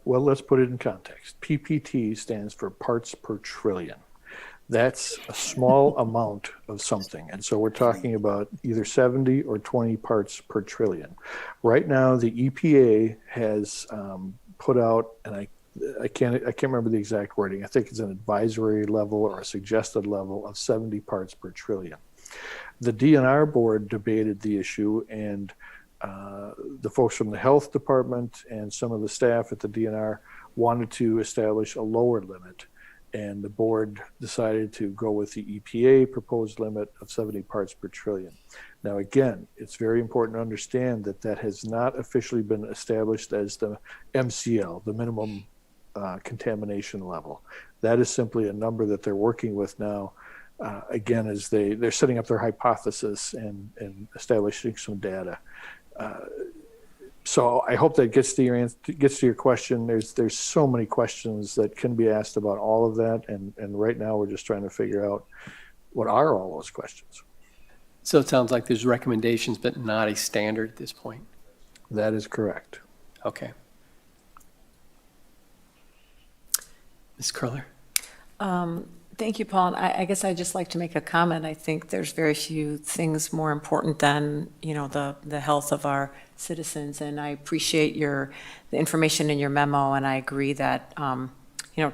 Well, let's put it in context. PPT stands for parts per trillion. That's a small amount of something. And so we're talking about either 70 or 20 parts per trillion. Right now, the EPA has put out, and I can't remember the exact wording. I think it's an advisory level or a suggested level of 70 parts per trillion. The DNR board debated the issue, and the folks from the health department and some of the staff at the DNR wanted to establish a lower limit, and the board decided to go with the EPA proposed limit of 70 parts per trillion. Now, again, it's very important to understand that that has not officially been established as the MCL, the minimum contamination level. That is simply a number that they're working with now, again, as they're setting up their hypothesis and establishing some data. So I hope that gets to your answer, gets to your question. There's so many questions that can be asked about all of that, and right now we're just trying to figure out what are all those questions. So it sounds like there's recommendations, but not a standard at this point. That is correct. Okay. Ms. Curler? Thank you, Paul. And I guess I'd just like to make a comment. I think there's very few things more important than, the health of our citizens. And I appreciate the information in your memo, and I agree that,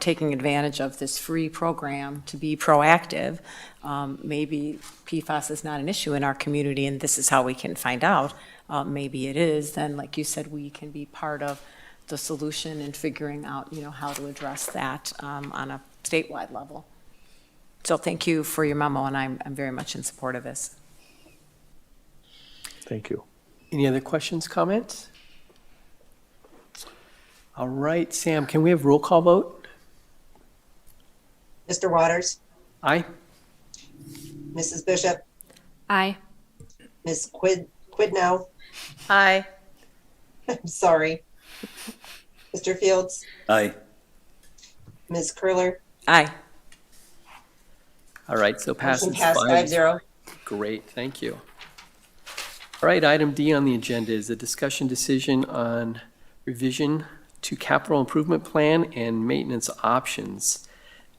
taking advantage of this free program to be proactive, maybe PFAS is not an issue in our community, and this is how we can find out. Maybe it is. Then, like you said, we can be part of the solution in figuring out, how to address that on a statewide level. So thank you for your memo, and I'm very much in support of this. Thank you. Any other questions, comments? All right, Sam, can we have roll call vote? Mr. Waters, Aye. Mrs. Bishop, Aye. Ms. Quidnow, Aye. I'm sorry, Mr. Fields, Aye. Ms. Curler. Aye. All right, so passes Motion passed 5-0. Great, thank you. All right, item D on the agenda is a discussion decision on revision to capital improvement plan and maintenance options.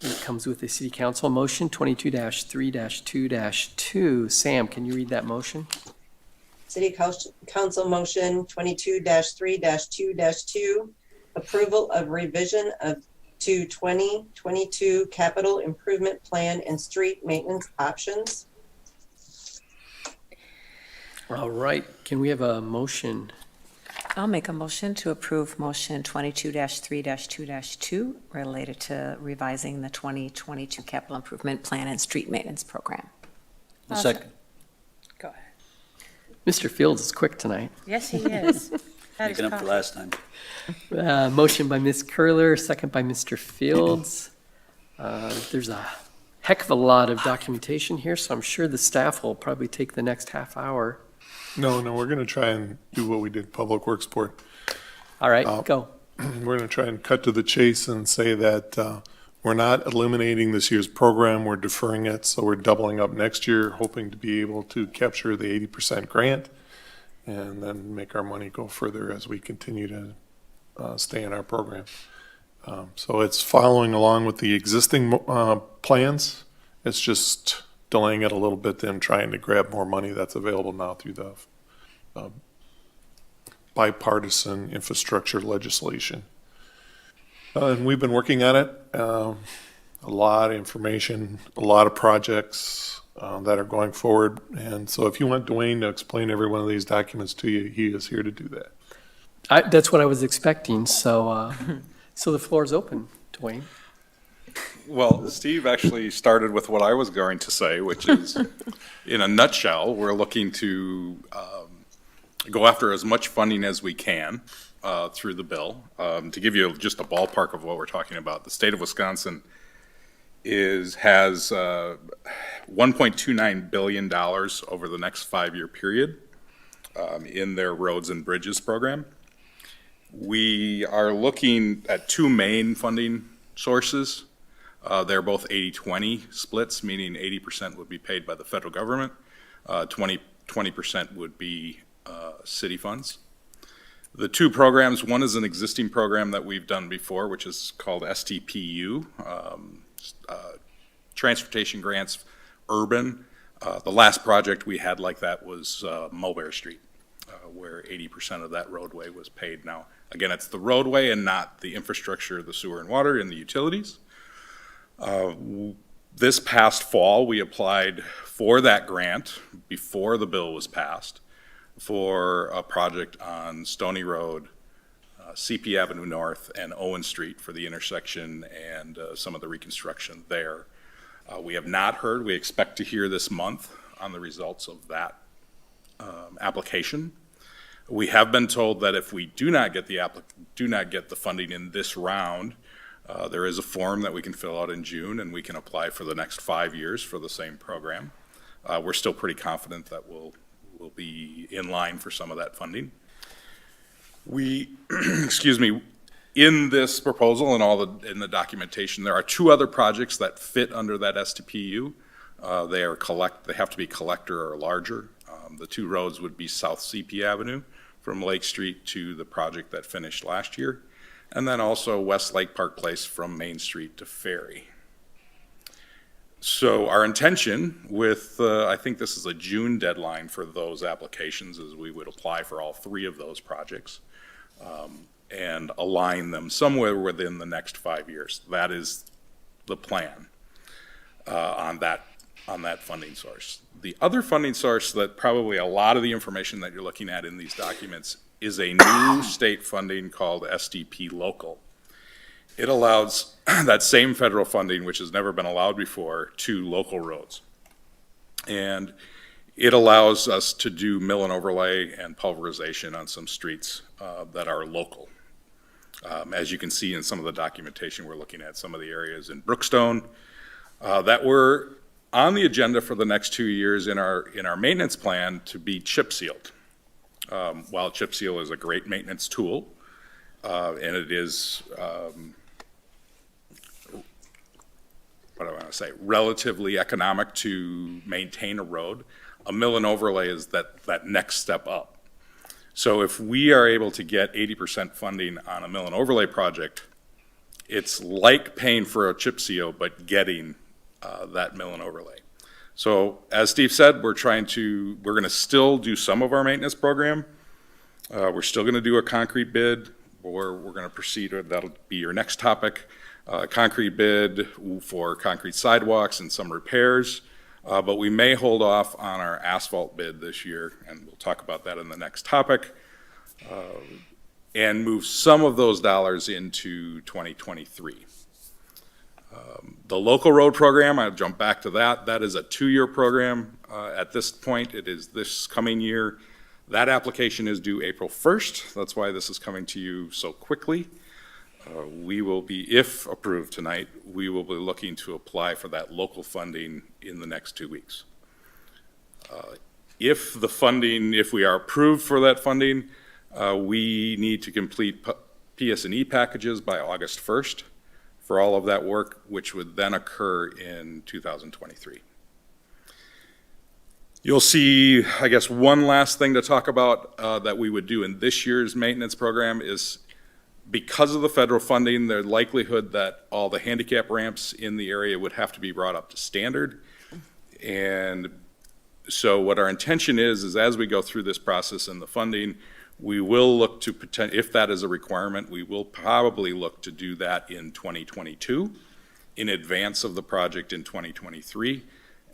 It comes with a city council motion 22-3-2-2. Sam, can you read that motion? City Council Motion 22-3-2-2, approval of revision to 2022 capital improvement plan and street maintenance options. All right, can we have a motion? I'll make a motion to approve motion 22-3-2-2 related to revising the 2022 capital improvement plan and street maintenance program. A second. Go ahead. Mr. Fields is quick tonight. Yes, he is. That is Making up for last time. Motion by Ms. Curler, second by Mr. Fields. There's a heck of a lot of documentation here, so I'm sure the staff will probably take the next half hour. No, we're going to try and do what we did Public Works Board. All right, go. We're going to try and cut to the chase and say that we're not eliminating this year's program, we're deferring it, so we're doubling up next year, hoping to be able to capture the 80% grant and then make our money go further as we continue to stay in our program. So it's following along with the existing plans. It's just delaying it a little bit, then trying to grab more money that's available now through the bipartisan infrastructure legislation. And we've been working on it. A lot of information, a lot of projects that are going forward. And so if you want Dwayne to explain every one of these documents to you, he is here to do that. That's what I was expecting, so so the floor is open, Dwayne. Well, Steve actually started with what I was going to say, which is, in a nutshell, we're looking to go after as much funding as we can through the bill. To give you just a ballpark of what we're talking about, the state of Wisconsin has $1.29 billion over the next 5-year period in their roads and bridges program. We are looking at two main funding sources. They're both 80-20 splits, meaning 80% would be paid by the federal government, 20% would be city funds. The two programs, one is an existing program that we've done before, which is called STPU, Transportation Grants Urban. The last project we had like that was Mulberry Street, where 80% of that roadway was paid. Now, again, it's the roadway and not the infrastructure, the sewer and water and the utilities. This past fall, we applied for that grant before the bill was passed for a project on Stony Road, CP Avenue North, and Owen Street for the intersection and some of the reconstruction there. We have not heard. We expect to hear this month on the results of that application. We have been told that if we do not get the funding in this round, there is a form that we can fill out in June, and we can apply for the next 5 years for the same program. We're still pretty confident that we'll be in line for some of that funding. We, excuse me, in this proposal and in the documentation, there are two other projects that fit under that STPU. They have to be collector or larger. The two roads would be South CP Avenue from Lake Street to the project that finished last year, and then also West Lake Park Place from Main Street to Ferry. So our intention with, I think this is a June deadline for those applications, is we would apply for all three of those projects and align them somewhere within the next 5 years. That is the plan on that funding source. The other funding source that probably a lot of the information that you're looking at in these documents is a new state funding called SDP Local. It allows that same federal funding, which has never been allowed before, to local roads. And it allows us to do mill and overlay and pulverization on some streets that are local. As you can see in some of the documentation, we're looking at some of the areas in Brookstone that were on the agenda for the next 2 years in our maintenance plan to be chip sealed. While chip seal is a great maintenance tool, and it is, what do I want to say, relatively economic to maintain a road, a mill and overlay is that next step up. So if we are able to get 80% funding on a mill and overlay project, it's like paying for a chip seal, but getting that mill and overlay. So as Steve said, we're going to still do some of our maintenance program. We're still going to do a concrete bid, or we're going to proceed, that'll be your next topic, concrete bid for concrete sidewalks and some repairs. But we may hold off on our asphalt bid this year, and we'll talk about that in the next topic, and move some of those dollars into 2023. The local road program, I'll jump back to that. That is a 2-year program. At this point, it is this coming year. That application is due April 1st. That's why this is coming to you so quickly. We will be, if approved tonight, we will be looking to apply for that local funding in the next 2 weeks. If we are approved for that funding, we need to complete PS&E packages by August 1st. For all of that work, which would then occur in 2023. You'll see, I guess, one last thing to talk about that we would do in this year's maintenance program is, because of the federal funding, the likelihood that all the handicap ramps in the area would have to be brought up to standard. And so what our intention is as we go through this process and the funding, we will look to, if that is a requirement, we will probably look to do that in 2022 in advance of the project in 2023,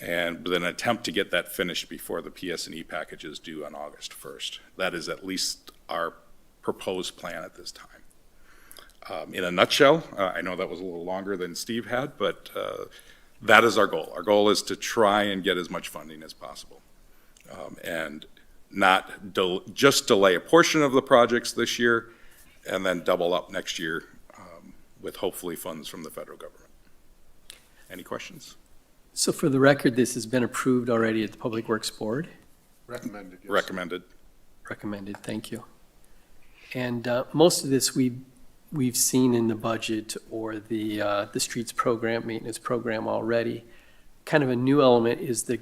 and with an attempt to get that finished before the PS&E package is due on August 1st. That is at least our proposed plan at this time. In a nutshell, I know that was a little longer than Steve had, but that is our goal. Our goal is to try and get as much funding as possible. And not just delay a portion of the projects this year and then double up next year with hopefully funds from the federal government. Any questions? questions? So for the record, this has been approved already at the Public Works Board. Recommended, yes. Recommended. Recommended, thank you. And most of this we've seen in the budget or the streets program, maintenance program already. Kind of a new element is the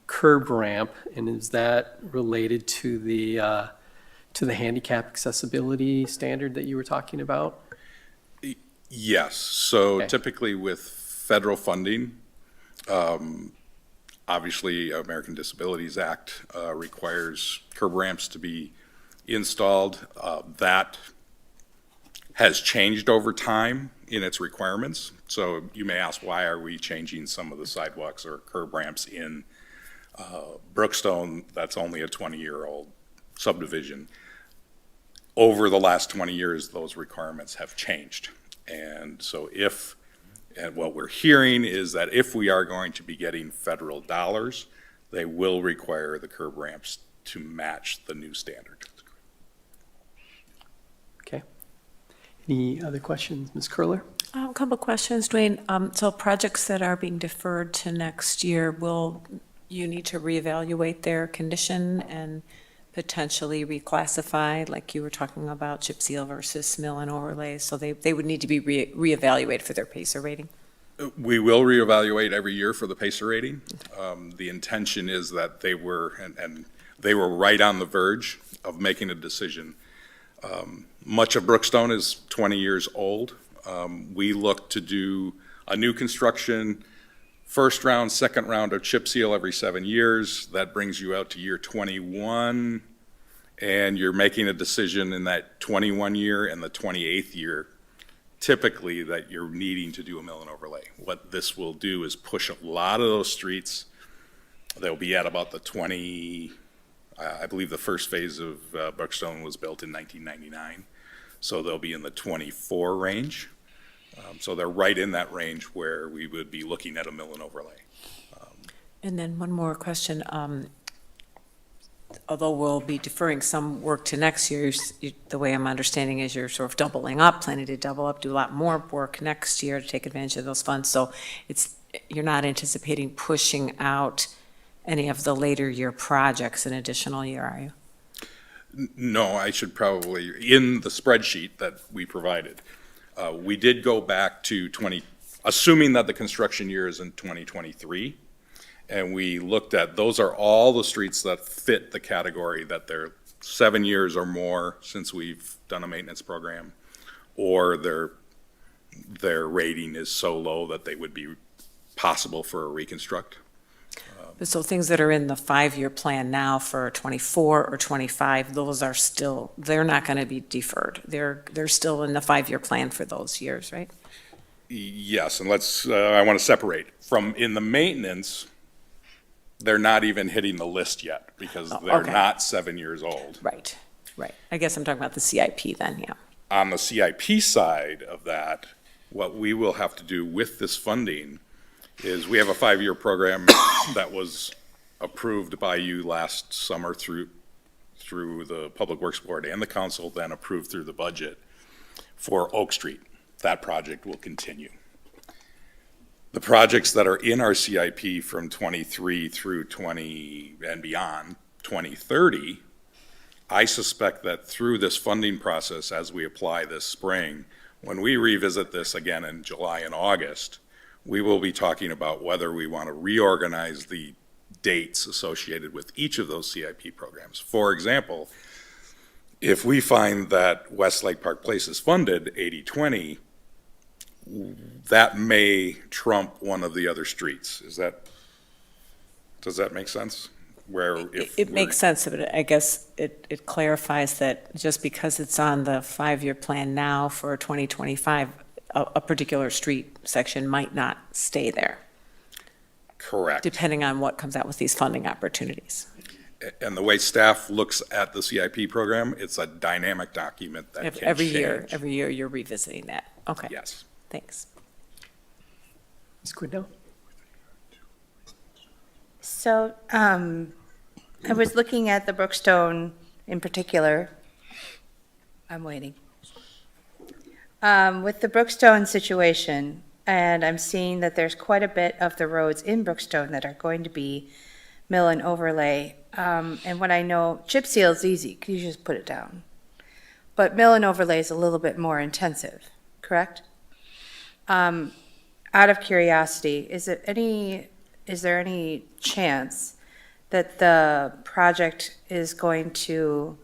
curb ramp, and is that related to the handicap accessibility standard that you were talking about? Yes, so Okay. typically with federal funding, obviously American Disabilities Act requires curb ramps to be installed. That has changed over time in its requirements. So you may ask, why are we changing some of the sidewalks or curb ramps in Brookstone? That's only a 20-year-old subdivision. Over the last 20 years, those requirements have changed. And so and what we're hearing is that if we are going to be getting federal dollars, they will require the curb ramps to match the new standard. Okay. Any other questions, Ms. Curler? A couple of questions, Dwayne. So projects that are being deferred to next year, will you need to reevaluate their condition and potentially reclassify, like you were talking about chip seal versus mill and overlays? So they would need to be reevaluated for their PACER rating? We will reevaluate every year for the PACER rating. The intention is that they were, and they were right on the verge of making a decision. Much of Brookstone is 20 years old. We look to do a new construction, first round, second round of chip seal every 7 years. That brings you out to year 21, and you're making a decision in that 21 year and the 28th year, typically, that you're needing to do a mill and overlay. What this will do is push a lot of those streets. They'll be at about the 20, I believe the first phase of Brookstone was built in 1999. So they'll be in the 24 range. So they're right in that range where we would be looking at a mill and overlay. And then one more question. Although we'll be deferring some work to next year, the way I'm understanding is you're sort of doubling up, planning to double up, do a lot more work next year to take advantage of those funds. So you're not anticipating pushing out any of the later year projects an additional year, are you? No, I should probably, in the spreadsheet that we provided, we did go back to assuming that the construction year is in 2023, and we looked at, those are all the streets that fit the category that they're 7 years or more since we've done a maintenance program, or their rating is so low that they would be possible for a reconstruct. So things that are in the 5-year plan now for 24 or 25, those are still, they're not going to be deferred. They're still in the 5-year plan for those years, right? Yes, and I want to separate. In the maintenance, they're not even hitting the list yet because they're okay. not 7 years old. Right. I guess I'm talking about the CIP then, yeah. On the CIP side of that, what we will have to do with this funding is we have a 5-year program that was approved by you last summer through the Public Works Board and the council, then approved through the budget for Oak Street. That project will continue. The projects that are in our CIP from 23 through 20 and beyond, 2030, I suspect that through this funding process, as we apply this spring, when we revisit this again in July and August, we will be talking about whether we want to reorganize the dates associated with each of those CIP programs. For example, if we find that Westlake Park Place is funded 80-20, that may trump one of the other streets. Does that make sense? It makes sense, but I guess it clarifies that just because it's on the 5-year plan now for 2025, a particular street section might not stay there. Correct. Depending on what comes out with these funding opportunities. And the way staff looks at the CIP program, it's a dynamic document that can Every change. year you're revisiting that. Okay. Yes. Thanks. Ms. Quidno? So I was looking at the Brookstone in particular. I'm waiting. With the Brookstone situation, and I'm seeing that there's quite a bit of the roads in Brookstone that are going to be mill and overlay. And what I know, chip seal is easy, 'cause you just put it down. But mill and overlay is a little bit more intensive, correct? Out of curiosity, is there any chance that the project is going to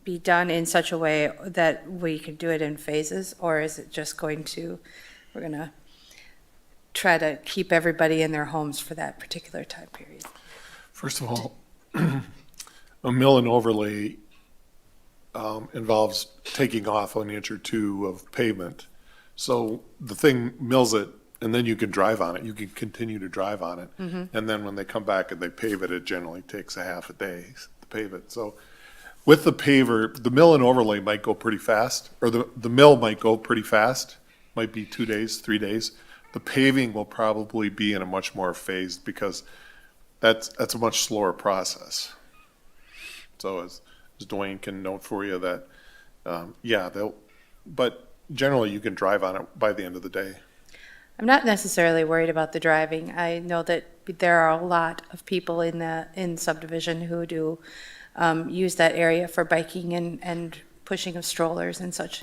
be done in such a way that we can do it in phases, or is it just we're gonna try to keep everybody in their homes for that particular time period? First of all, a mill and overlay involves taking off an inch or two of pavement. So the thing mills it, and then you can drive on it. You can continue to drive on it. And then when they come back and they pave it, it generally takes a half a day to pave it. So with the paver, the mill and overlay might go pretty fast, or the mill might go pretty fast, might be 2 days, 3 days. The paving will probably be in a much more phased, because that's a much slower process. So as Dwayne can note for you that, but generally you can drive on it by the end of the day. I'm not necessarily worried about the driving. I know that there are a lot of people in subdivision who do use that area for biking and pushing of strollers and such.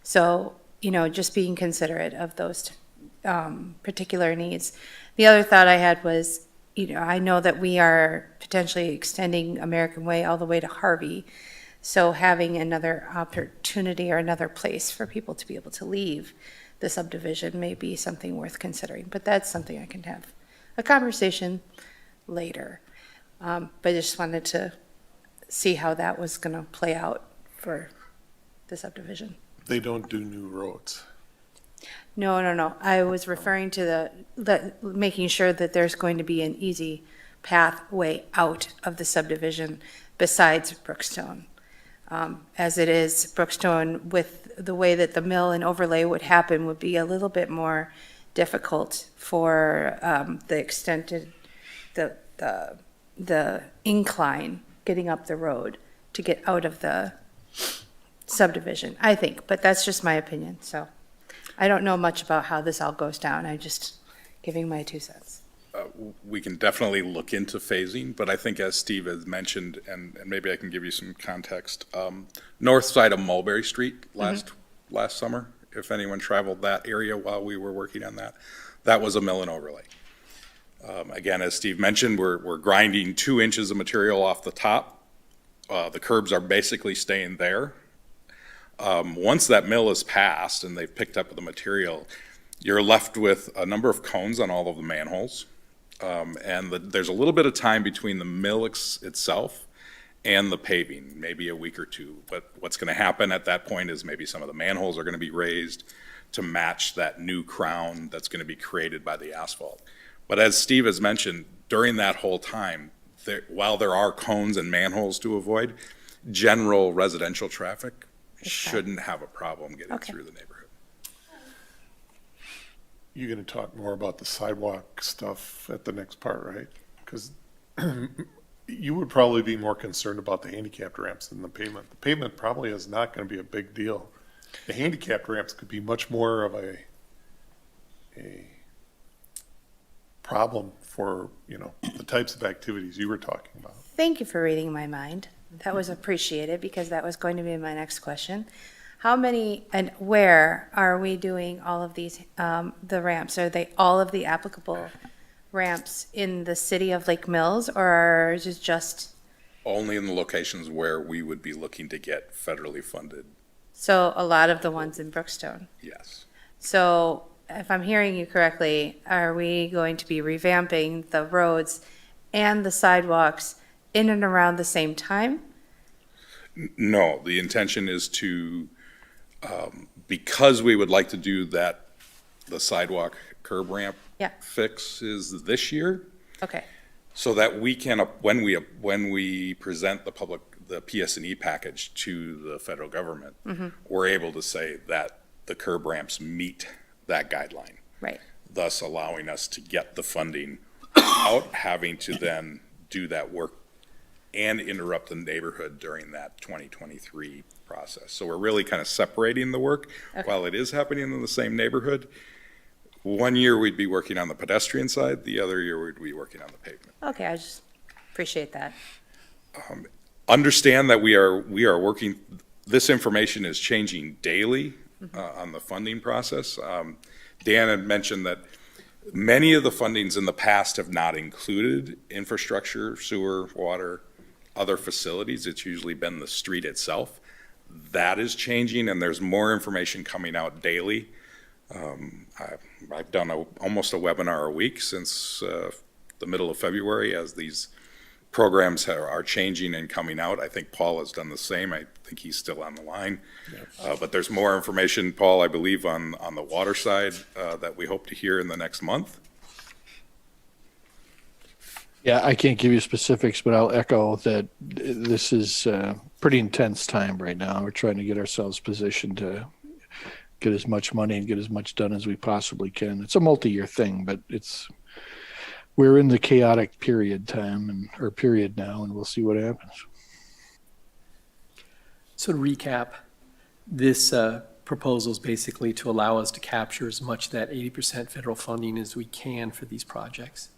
So, just being considerate of those particular needs. The other thought I had was, I know that we are potentially extending American Way all the way to Harvey. So having another opportunity or another place for people to be able to leave the subdivision may be something worth considering. But that's something I can have a conversation later. But I just wanted to see how that was going to play out for the subdivision. They don't do new roads. No. I was referring to the making sure that there's going to be an easy pathway out of the subdivision besides Brookstone. As it is, Brookstone, with the way that the mill and overlay would happen, would be a little bit more difficult for the extended, the incline getting up the road to get out of the subdivision, I think. But that's just my opinion. So I don't know much about how this all goes down. I'm just giving my 2 cents. We can definitely look into phasing, but I think as Steve has mentioned, and maybe I can give you some context, north side of Mulberry Street last summer, if anyone traveled that area while we were working on that, that was a mill and overlay. Again, as Steve mentioned, we're grinding 2 inches of material off the top. The curbs are basically staying there. Once that mill is passed and they've picked up the material, you're left with a number of cones on all of the manholes. And there's a little bit of time between the mill itself and the paving, maybe a week or two. But what's going to happen at that point is maybe some of the manholes are going to be raised to match that new crown that's going to be created by the asphalt. But as Steve has mentioned, during that whole time, while there are cones and manholes to avoid, general residential traffic shouldn't have a problem getting through the neighborhood. You're going to talk more about the sidewalk stuff at the next part, right? Because you would probably be more concerned about the handicapped ramps than the pavement. The pavement probably is not going to be a big deal. The handicapped ramps could be much more of a problem for, the types of activities you were talking about. Thank you for reading my mind. That was appreciated because that was going to be my next question. How many and where are we doing all of these, the ramps? Are they all of the applicable ramps in the city of Lake Mills, or is it just? Only in the locations where we would be looking to get federally funded. So a lot of the ones in Brookstone. Yes. So if I'm hearing you correctly, are we going to be revamping the roads and the sidewalks in and around the same time? No, the intention is to, because we would like to do the sidewalk curb ramp fix is this year. Okay. So that we can, when we present the PS&E package to the federal government, we're able to say that the curb ramps meet that guideline. Right. Thus allowing us to get the funding without having to then do that work and interrupt the neighborhood during that 2023 process. So we're really kind of separating the work while it is happening in the same neighborhood. One year we'd be working on the pedestrian side, the other year we'd be working on the pavement. Okay, I just appreciate that. Understand that we are working, this information is changing daily on the funding process. Dan had mentioned that many of the fundings in the past have not included infrastructure, sewer, water, other facilities. It's usually been the street itself. That is changing, and there's more information coming out daily. I've done almost a webinar a week since the middle of February as these programs are changing and coming out. I think Paul has done the same. I think he's still on the line. But there's more information, Paul, I believe, on the water side that we hope to hear in the next month. Yeah, I can't give you specifics, but I'll echo that this is a pretty intense time right now. We're trying to get ourselves positioned to get as much money and get as much done as we possibly can. It's a multi-year thing, but we're in the chaotic period now, and we'll see what happens. So to recap, this proposal is basically to allow us to capture as much of that 80% federal funding as we can for these projects.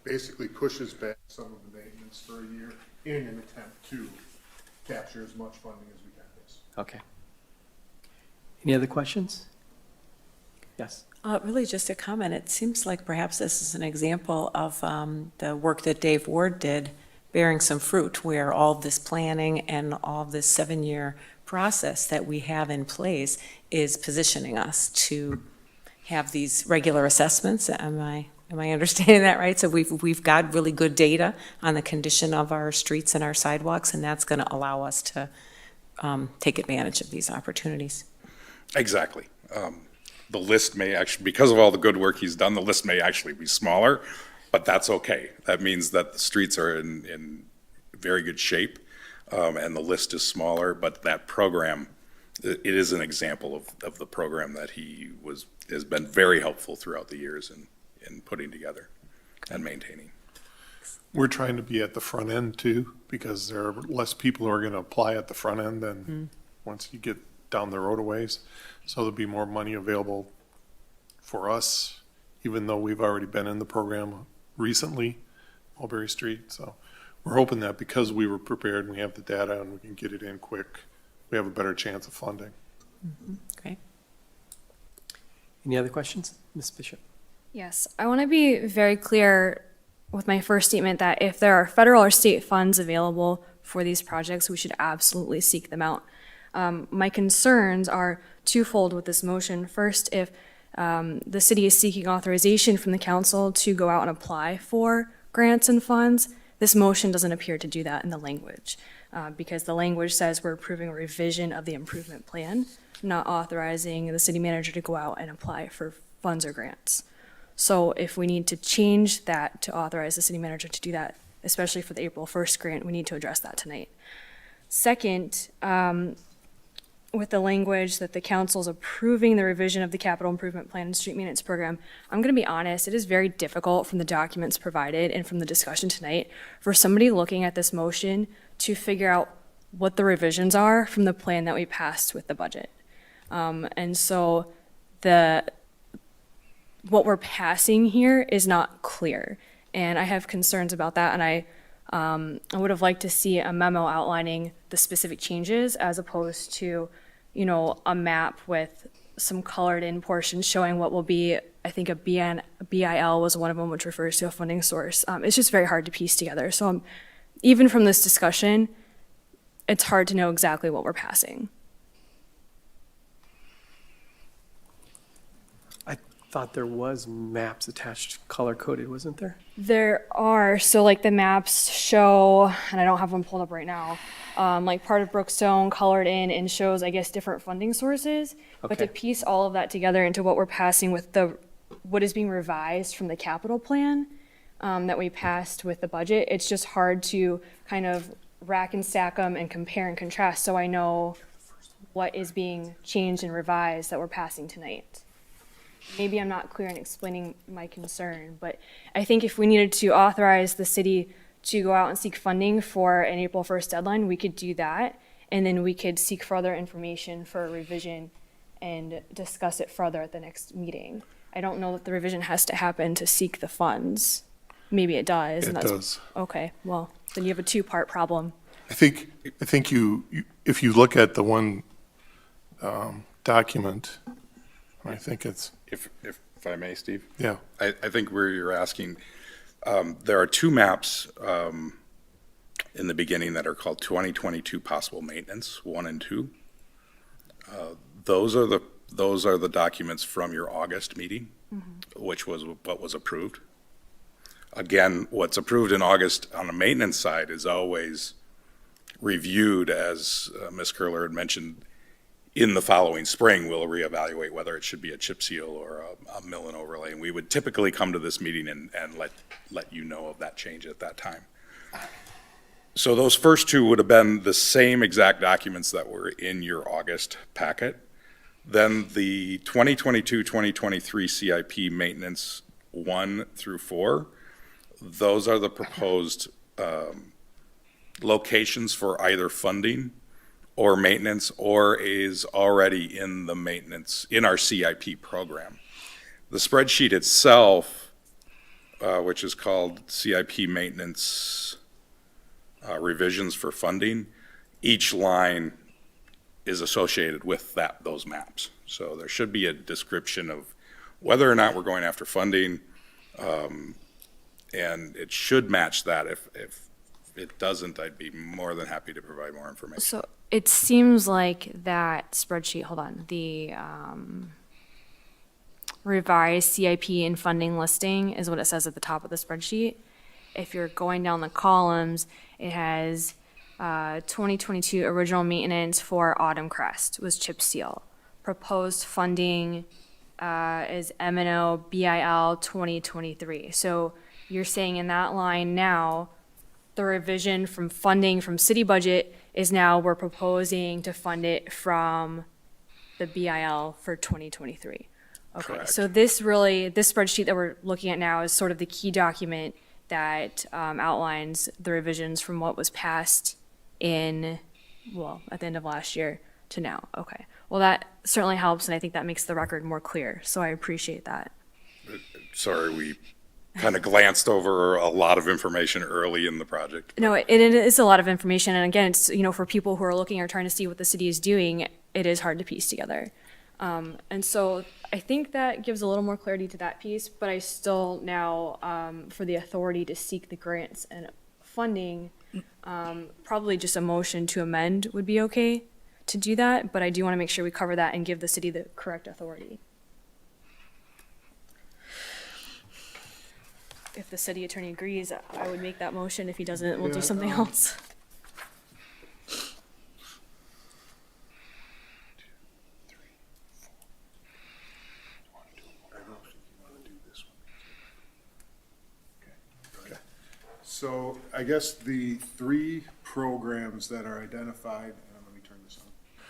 Basically pushes back some of the maintenance for a year in an attempt to capture as much funding as we can. Okay. Any other questions? Yes. Really just a comment. It seems like perhaps this is an example of the work that Dave Ward did bearing some fruit, where all this planning and all this 7-year process that we have in place is positioning us to have these regular assessments. Am I understanding that right? So we've got really good data on the condition of our streets and our sidewalks, and that's going to allow us to take advantage of these opportunities. Exactly. The list may actually, because of all the good work he's done, the list may actually be smaller, but that's okay. That means that the streets are in very good shape, and the list is smaller, but that program, it is an example of the program that has been very helpful throughout the years in putting together and maintaining. We're trying to be at the front end too, because there are less people who are going to apply at the front end than once you get down the road a ways. So there'll be more money available for us, even though we've already been in the program recently, Mulberry Street. So we're hoping that because we were prepared and we have the data and we can get it in quick, we have a better chance of funding. Great. Any other questions? Ms. Bishop? Yes, I want to be very clear with my first statement that if there are federal or state funds available for these projects, we should absolutely seek them out. My concerns are twofold with this motion. First, if the city is seeking authorization from the council to go out and apply for grants and funds, this motion doesn't appear to do that in the language, because the language says we're approving a revision of the improvement plan, not authorizing the city manager to go out and apply for funds or grants. So if we need to change that to authorize the city manager to do that, especially for the April 1st grant, we need to address that tonight. Second, with the language that the council is approving the revision of the capital improvement plan and street maintenance program, I'm going to be honest, it is very difficult from the documents provided and from the discussion tonight for somebody looking at this motion to figure out what the revisions are from the plan that we passed with the budget. And so what we're passing here is not clear. And I have concerns about that, and I would have liked to see a memo outlining the specific changes as opposed to, a map with some colored in portions showing what will be, I think a BIL was one of them, which refers to a funding source. It's just very hard to piece together. So even from this discussion, it's hard to know exactly what we're passing. Thought there was maps attached, color-coded, wasn't there? There are, so like the maps show, and I don't have them pulled up right now, like part of Brookstone colored in and shows, I guess, different funding sources. But to Okay. piece all of that together into what we're passing with what is being revised from the capital plan that we passed with the budget, it's just hard to kind of rack and stack them and compare and contrast so I know what is being changed and revised that we're passing tonight. Maybe I'm not clear in explaining my concern, but I think if we needed to authorize the city to go out and seek funding for an April 1st deadline, we could do that. And then we could seek further information for a revision and discuss it further at the next meeting. I don't know that the revision has to happen to seek the funds. Maybe it does. It and that's, does. Okay, well, then you have a two-part problem. I think you, if you look at the one document, I think it's, If I may, Steve? yeah, I think where you're asking, there are two maps in the beginning that are called 2022 possible maintenance, 1 and 2. Those are the documents from your August meeting, which was what was approved. Again, what's approved in August on the maintenance side is always reviewed, as Ms. Curler had mentioned, in the following spring. We'll reevaluate whether it should be a chip seal or a mill and overlay. And we would typically come to this meeting and let you know of that change at that time. So those first two would have been the same exact documents that were in your August packet. Then the 2022-2023 CIP maintenance 1 through 4, those are the proposed locations for either funding or maintenance, or is already in the maintenance, in our CIP program. The spreadsheet itself, which is called CIP maintenance revisions for funding, each line is associated with those maps. So there should be a description of whether or not we're going after funding, and it should match that. If it doesn't, I'd be more than happy to provide more information. So it seems like that spreadsheet, hold on, the revised CIP and funding listing is what it says at the top of the spreadsheet. If you're going down the columns, it has 2022 original maintenance for Autumn Crest was chip seal. Proposed funding is M&O BIL 2023. So you're saying in that line now, the revision from funding from city budget is now we're proposing to fund it from the BIL for 2023. Okay, Correct. so this spreadsheet that we're looking at now is sort of the key document that outlines the revisions from what was passed at the end of last year to now. Okay, well, that certainly helps, and I think that makes the record more clear, so I appreciate that. Sorry, we kind of glanced over a lot of information early in the project. No, it is a lot of information, and again, it's, for people who are looking or trying to see what the city is doing, it is hard to piece together. And so I think that gives a little more clarity to that piece, but I still now, for the authority to seek the grants and funding, probably just a motion to amend would be okay to do that, but I do want to make sure we cover that and give the city the correct authority. If the city attorney agrees, I would make that motion. If he doesn't, we'll do something else. So I guess the 3 programs that are identified, and let me turn this on.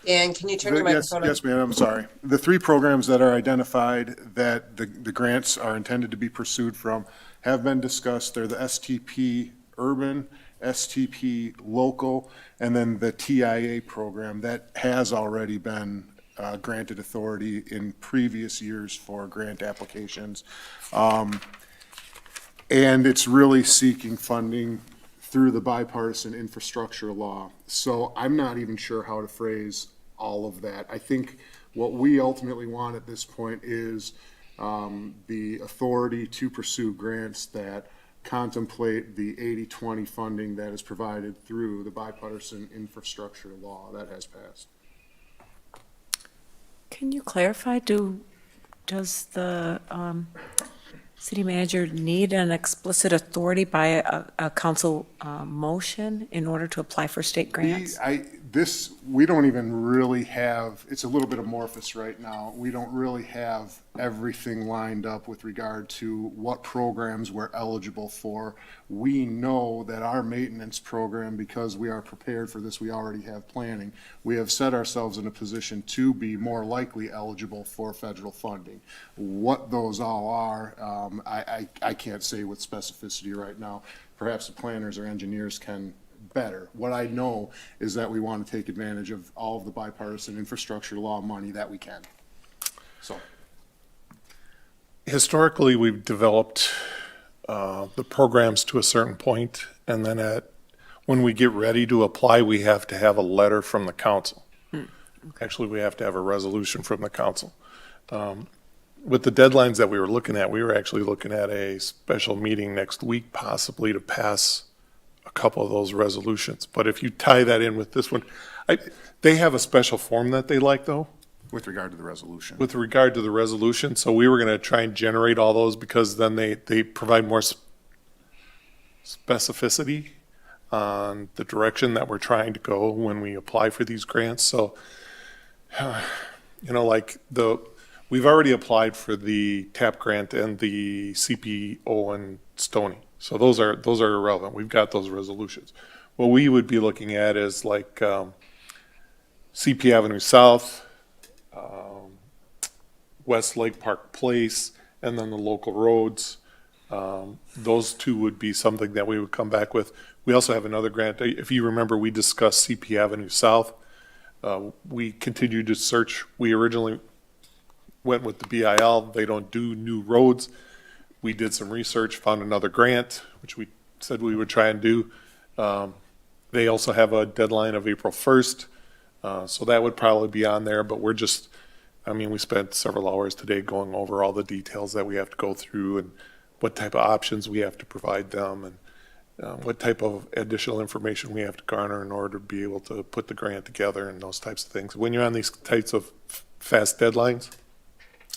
Dan, can you turn your Yes, microphone on? yes, ma'am, I'm sorry. The 3 programs that are identified that the grants are intended to be pursued from have been discussed. They're the STP Urban, STP Local, and then the TIA program that has already been granted authority in previous years for grant applications. And it's really seeking funding through the bipartisan infrastructure law. So I'm not even sure how to phrase all of that. I think what we ultimately want at this point is the authority to pursue grants that contemplate the 80-20 funding that is provided through the bipartisan infrastructure law that has passed. Can you clarify, does the city manager need an explicit authority by a council motion in order to apply for state grants? We don't even really have, it's a little bit amorphous right now. We don't really have everything lined up with regard to what programs we're eligible for. We know that our maintenance program, because we are prepared for this, we already have planning. We have set ourselves in a position to be more likely eligible for federal funding. What those all are, I can't say with specificity right now. perhaps the planners or engineers can better. What I know is that we want to take advantage of all of the bipartisan infrastructure law money that we can. So, Historically, we've developed the programs to a certain point, and then when we get ready to apply, we have to have a letter from the council. Actually, we have to have a resolution from the council. With the deadlines that we were looking at, we were actually looking at a special meeting next week possibly to pass a couple of those resolutions. But if you tie that in with this one, they have a special form that they like, though, with regard to the resolution. with regard to the resolution. So we were going to try and generate all those because then they provide more specificity on the direction that we're trying to go when we apply for these grants. So, we've already applied for the TAP grant and the CPO and Stony. So those are irrelevant. We've got those resolutions. What we would be looking at is like CP Avenue South, West Lake Park Place, and then the local roads. Those two would be something that we would come back with. We also have another grant. If you remember, we discussed CP Avenue South. We continued to search. We originally went with the BIL. They don't do new roads. We did some research, found another grant, which we said we would try and do. They also have a deadline of April 1st. So that would probably be on there, but we spent several hours today going over all the details that we have to go through and what type of options we have to provide them and what type of additional information we have to garner in order to be able to put the grant together and those types of things. When you're on these types of fast deadlines,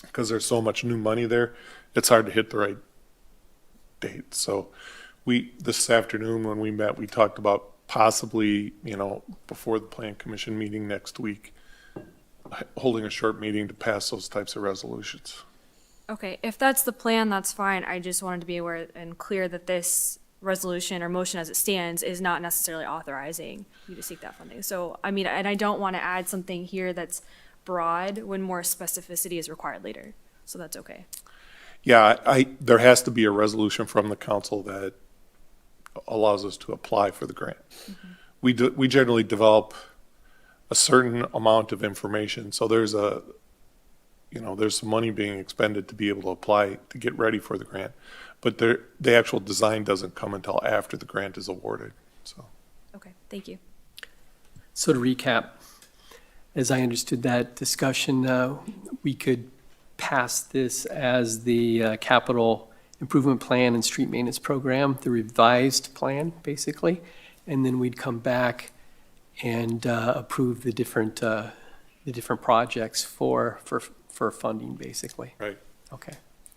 because there's so much new money there, it's hard to hit the right date. So this afternoon when we met, we talked about possibly, before the Plan Commission meeting next week, holding a short meeting to pass those types of resolutions. Okay, if that's the plan, that's fine. I just wanted to be aware and clear that this resolution or motion as it stands is not necessarily authorizing you to seek that funding. So, and I don't want to add something here that's broad when more specificity is required later. So that's okay. Yeah, there has to be a resolution from the council that allows us to apply for the grant. Mm-hmm. We generally develop a certain amount of information. So there's there's some money being expended to be able to apply to get ready for the grant. But the actual design doesn't come until after the grant is awarded. So. Okay, thank you. So to recap, as I understood that discussion, we could pass this as the capital improvement plan and street maintenance program, the revised plan, basically, and then we'd come back and approve the different projects for funding, basically. Right. Okay.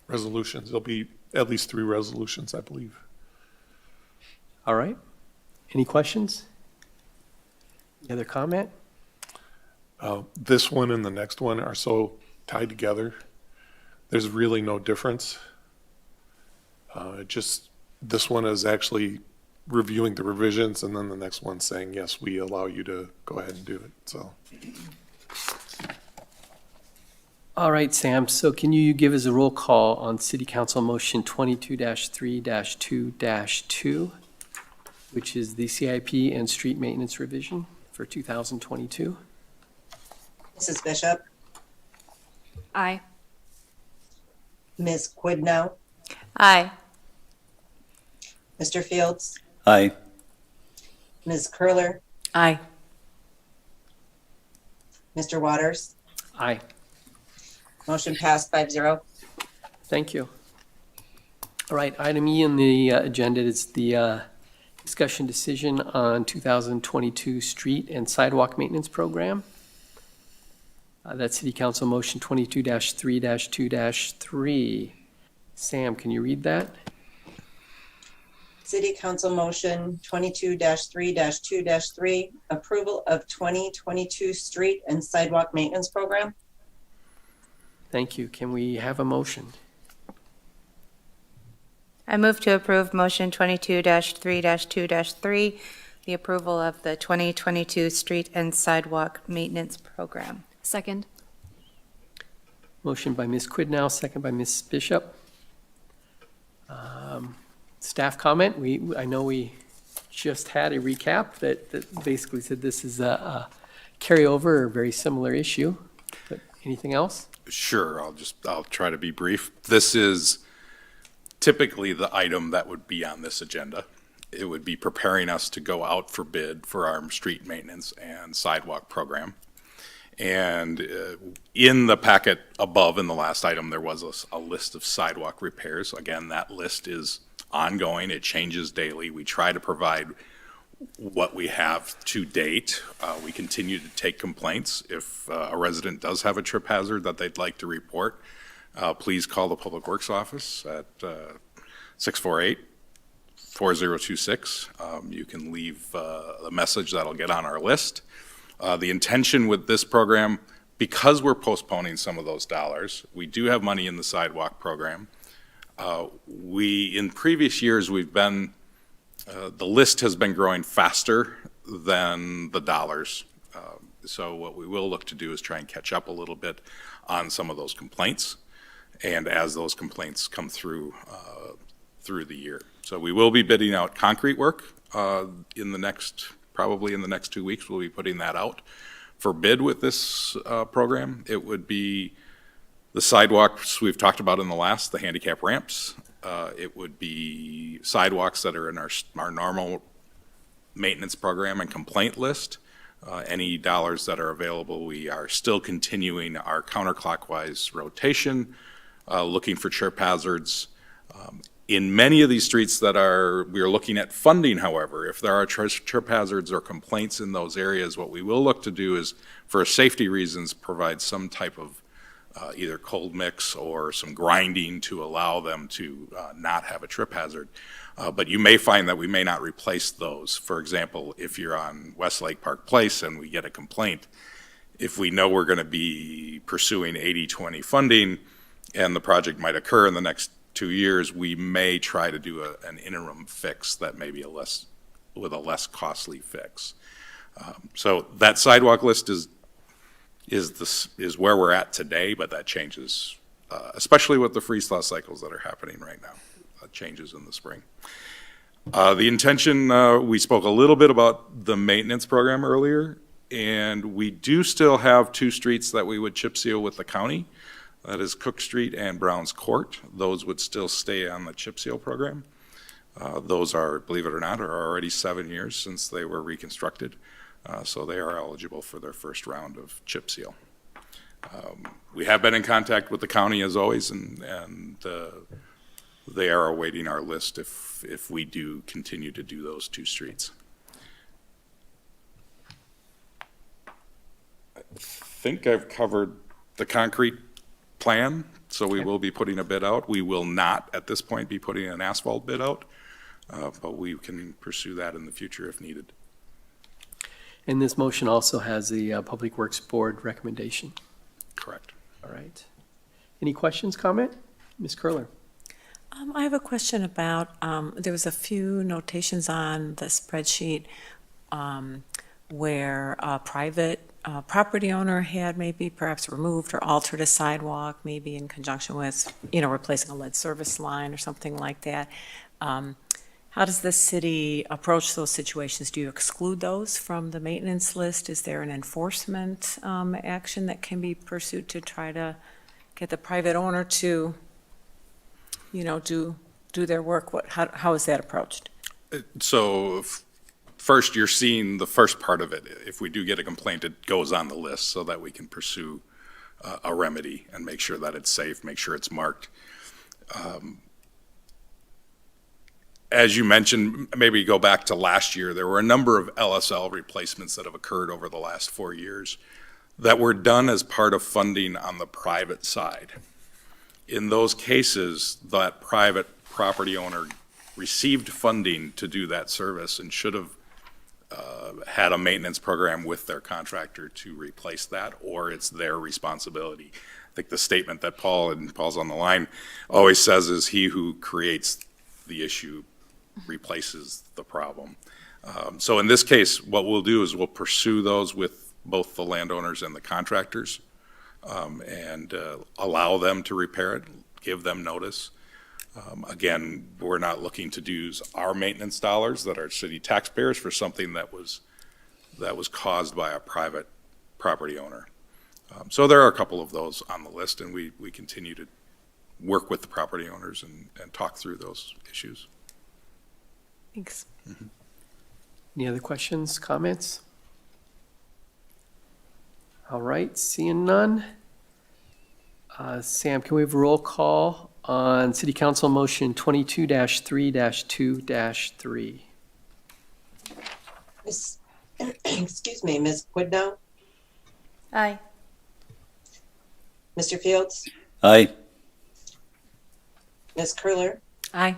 Resolutions. There'll be at least 3 resolutions, I believe. All right. Any questions? Any other comment? This one and the next one are so tied together. There's really no difference. This one is actually reviewing the revisions, and then the next one saying, yes, we allow you to go ahead and do it. So. All right, Sam, so can you give us a roll call on City Council Motion 22-3-2-2, which is the CIP and street maintenance revision for 2022? Mrs. Bishop, Aye. Ms. Quidnow, Aye. Mr. Fields, Aye. Ms. Curler, Aye. Mr. Waters. Aye. Motion passed 5-0. Thank you. All right, item E on the agenda is the discussion decision on 2022 street and sidewalk maintenance program. That's City Council Motion 22-3-2-3. Sam, can you read that? City Council Motion 22-3-2-3, approval of 2022 street and sidewalk maintenance program. Thank you. Can we have a motion? I move to approve motion 22-3-2-3, the approval of the 2022 street and sidewalk maintenance program. Second. Motion by Ms. Quidnow, second by Ms. Bishop. staff comment. I know we just had a recap that basically said this is a carryover or very similar issue. But anything else? Sure, I'll try to be brief. This is typically the item that would be on this agenda. It would be preparing us to go out for bid for our street maintenance and sidewalk program. And in the packet above, in the last item, there was a list of sidewalk repairs. Again, that list is ongoing. It changes daily. We try to provide what we have to date. We continue to take complaints. If a resident does have a trip hazard that they'd like to report, please call the Public Works Office at 648-4026. You can leave a message that'll get on our list. The intention with this program, because we're postponing some of those dollars, we do have money in the sidewalk program. In previous years, the list has been growing faster than the dollars. So what we will look to do is try and catch up a little bit on some of those complaints, and as those complaints come through the year. So we will be bidding out concrete work probably in the next 2 weeks. We'll be putting that out for bid with this program. It would be the sidewalks we've talked about in the handicap ramps. It would be sidewalks that are in our normal maintenance program and complaint list. Any dollars that are available, we are still continuing our counterclockwise rotation, looking for trip hazards. In many of these streets we are looking at funding, however, if there are trip hazards or complaints in those areas, what we will look to do is, for safety reasons, provide some type of either cold mix or some grinding to allow them to not have a trip hazard. But you may find that we may not replace those. For example, if you're on Westlake Park Place and we get a complaint, if we know we're going to be pursuing 80-20 funding and the project might occur in the next 2 years, we may try to do an interim fix that may be with a less costly fix. So that sidewalk list is where we're at today, but that changes, especially with the freeze-thaw cycles that are happening right now. Changes in the spring. The intention, we spoke a little bit about the maintenance program earlier, and we do still have 2 streets that we would chip seal with the county. That is Cook Street and Browns Court. Those would still stay on the chip seal program. Those are, believe it or not, are already 7 years since they were reconstructed. So they are eligible for their first round of chip seal. We have been in contact with the county as always, and they are awaiting our list if we do continue to do those 2 streets. I think I've covered the concrete plan, so we will be putting a bid out. We will not, at this point, be putting an asphalt bid out, but we can pursue that in the future if needed. And this motion also has the Public Works Board recommendation. Correct. All right. Any questions, comment? Ms. Curler? I have a question about, there was a few notations on the spreadsheet where a private property owner had maybe perhaps removed or altered a sidewalk, maybe in conjunction with, replacing a lead service line or something like that. How does the city approach those situations? Do you exclude those from the maintenance list? Is there an enforcement action that can be pursued to try to get the private owner to, do their work? How is that approached? So first, you're seeing the first part of it. If we do get a complaint, it goes on the list so that we can pursue a remedy and make sure that it's safe, make sure it's marked. As you mentioned, maybe go back to last year, there were a number of LSL replacements that have occurred over the last 4 years that were done as part of funding on the private side. In those cases, that private property owner received funding to do that service and should have had a maintenance program with their contractor to replace that, or it's their responsibility. I think the statement that Paul's on the line always says is he who creates the issue replaces the problem. So in this case, what we'll do is we'll pursue those with both the landowners and the contractors and allow them to repair it, give them notice. Again, we're not looking to use our maintenance dollars that are city taxpayers for something that was caused by a private property owner. So there are a couple of those on the list, and we continue to work with the property owners and talk through those issues. Thanks. Any other questions, comments? All right, seeing none. Sam, can we have a roll call on City Council Motion 22-3-2-3? Excuse me, Ms. Quidnow, Aye. Mr. Fields, Aye. Ms. Curler, Aye.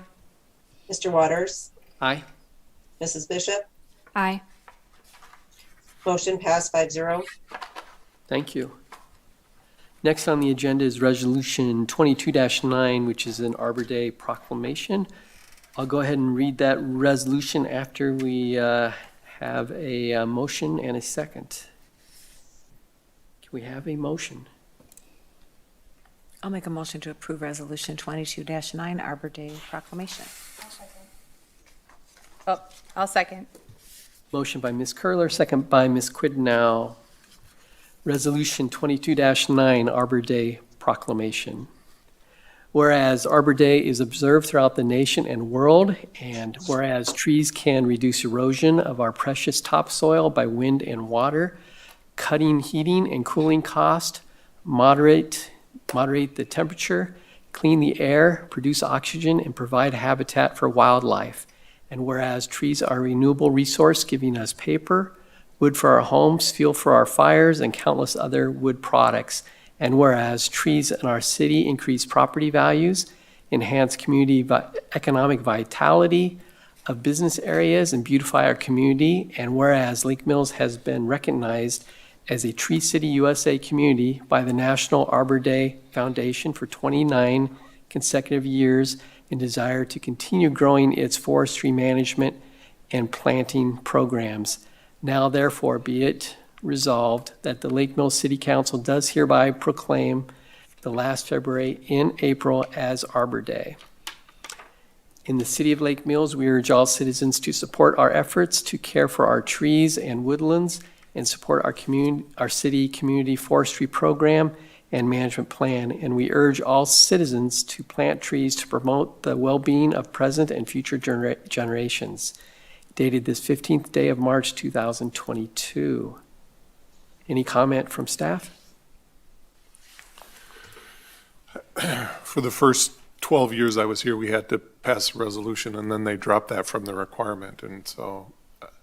Mr. Waters, Aye. Mrs. Bishop. Aye. Motion passed 5-0. Thank you. Next on the agenda is Resolution 22-9, which is an Arbor Day proclamation. I'll go ahead and read that resolution after we have a motion and a second. Can we have a motion? I'll make a motion to approve Resolution 22-9, Arbor Day Proclamation. Oh, I'll second. Motion by Ms. Curler, second by Ms. Quidnow. Resolution 22-9, Arbor Day Proclamation. Whereas Arbor Day is observed throughout the nation and world, and whereas trees can reduce erosion of our precious topsoil by wind and water, cutting heating and cooling cost, moderate the temperature, clean the air, produce oxygen, and provide habitat for wildlife. And whereas trees are a renewable resource giving us paper, wood for our homes, fuel for our fires, and countless other wood products. And whereas trees in our city increase property values, enhance community economic vitality of business areas, and beautify our community. And whereas Lake Mills has been recognized as a Tree City USA community by the National Arbor Day Foundation for 29 consecutive years, and desire to continue growing its forestry management and planting programs. Now therefore be it resolved that the Lake Mills City Council does hereby proclaim the last February in April as Arbor Day. In the city of Lake Mills, we urge all citizens to support our efforts to care for our trees and woodlands and support our city community forestry program and management plan. And we urge all citizens to plant trees to promote the well-being of present and future generations. Dated this 15th day of March 2022. Any comment from staff? For the first 12 years I was here, we had to pass a resolution, and then they dropped that from the requirement. And so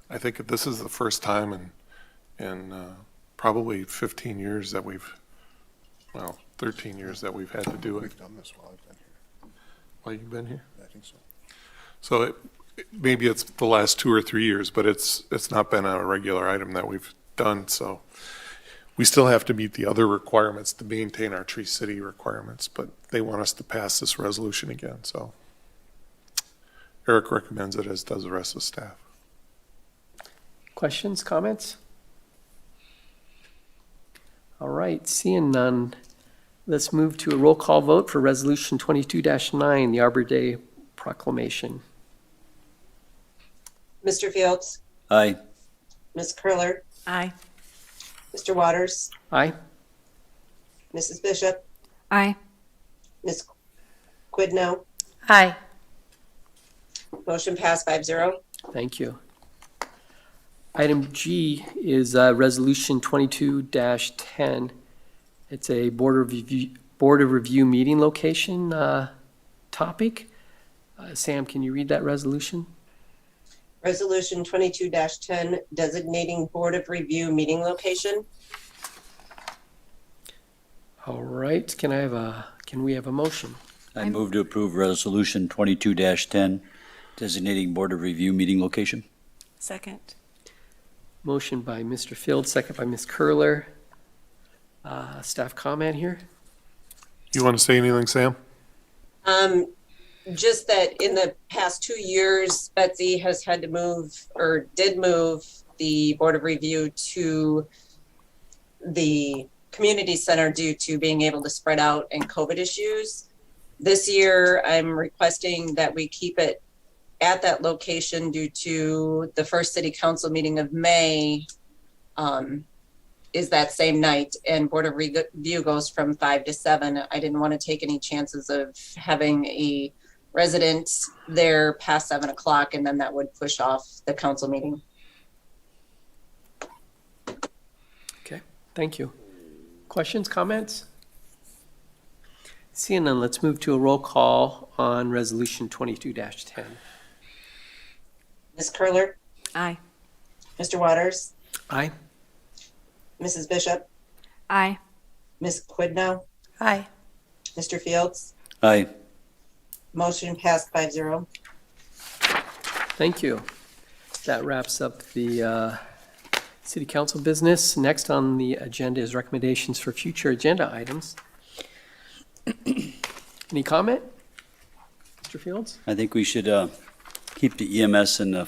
I think this is the first time in probably 15 years that 13 years that we've had to do it. We've done this while I've been here. While you've been here? I think so. So maybe it's the last 2 or 3 years, but it's not been a regular item that we've done. So we still have to meet the other requirements to maintain our Tree City requirements, but they want us to pass this resolution again. So Eric recommends it, as does the rest of the staff. Questions, comments? All right, seeing none, let's move to a roll call vote for Resolution 22-9, the Arbor Day Proclamation. Mr. Fields, Aye. Ms. Curler, Aye. Mr. Waters, Aye. Mrs. Bishop, Aye. Ms. Quidnow. Aye. Motion passed 5-0. Thank you. Item G is Resolution 22-10. It's a Board of Review meeting location topic. Sam, can you read that resolution? Resolution 22-10, designating Board of Review meeting location. All right, can we have a motion? I move to approve Resolution 22-10, designating Board of Review meeting location. Second. Motion by Mr. Field, second by Ms. Curler. Staff comment here? You want to say anything, Sam? Just that in the past 2 years, Betsy has had to move, or did move, the Board of Review to the community center due to being able to spread out and COVID issues. This year, I'm requesting that we keep it at that location due to the first city council meeting of May is that same night, and Board of Review goes from 5 to 7. I didn't want to take any chances of having a resident there past 7 o'clock, and then that would push off the council meeting. Okay, thank you. Questions, comments? Seeing none, let's move to a roll call on Resolution 22-10. Ms. Curler, Aye. Mr. Waters, Aye. Mrs. Bishop, Aye. Ms. Quidnow, Aye. Mr. Fields. Aye. Motion passed 5-0. Thank you. That wraps up the city council business. Next on the agenda is recommendations for future agenda items. Any comment? Mr. Fields? I think we should keep the EMS and the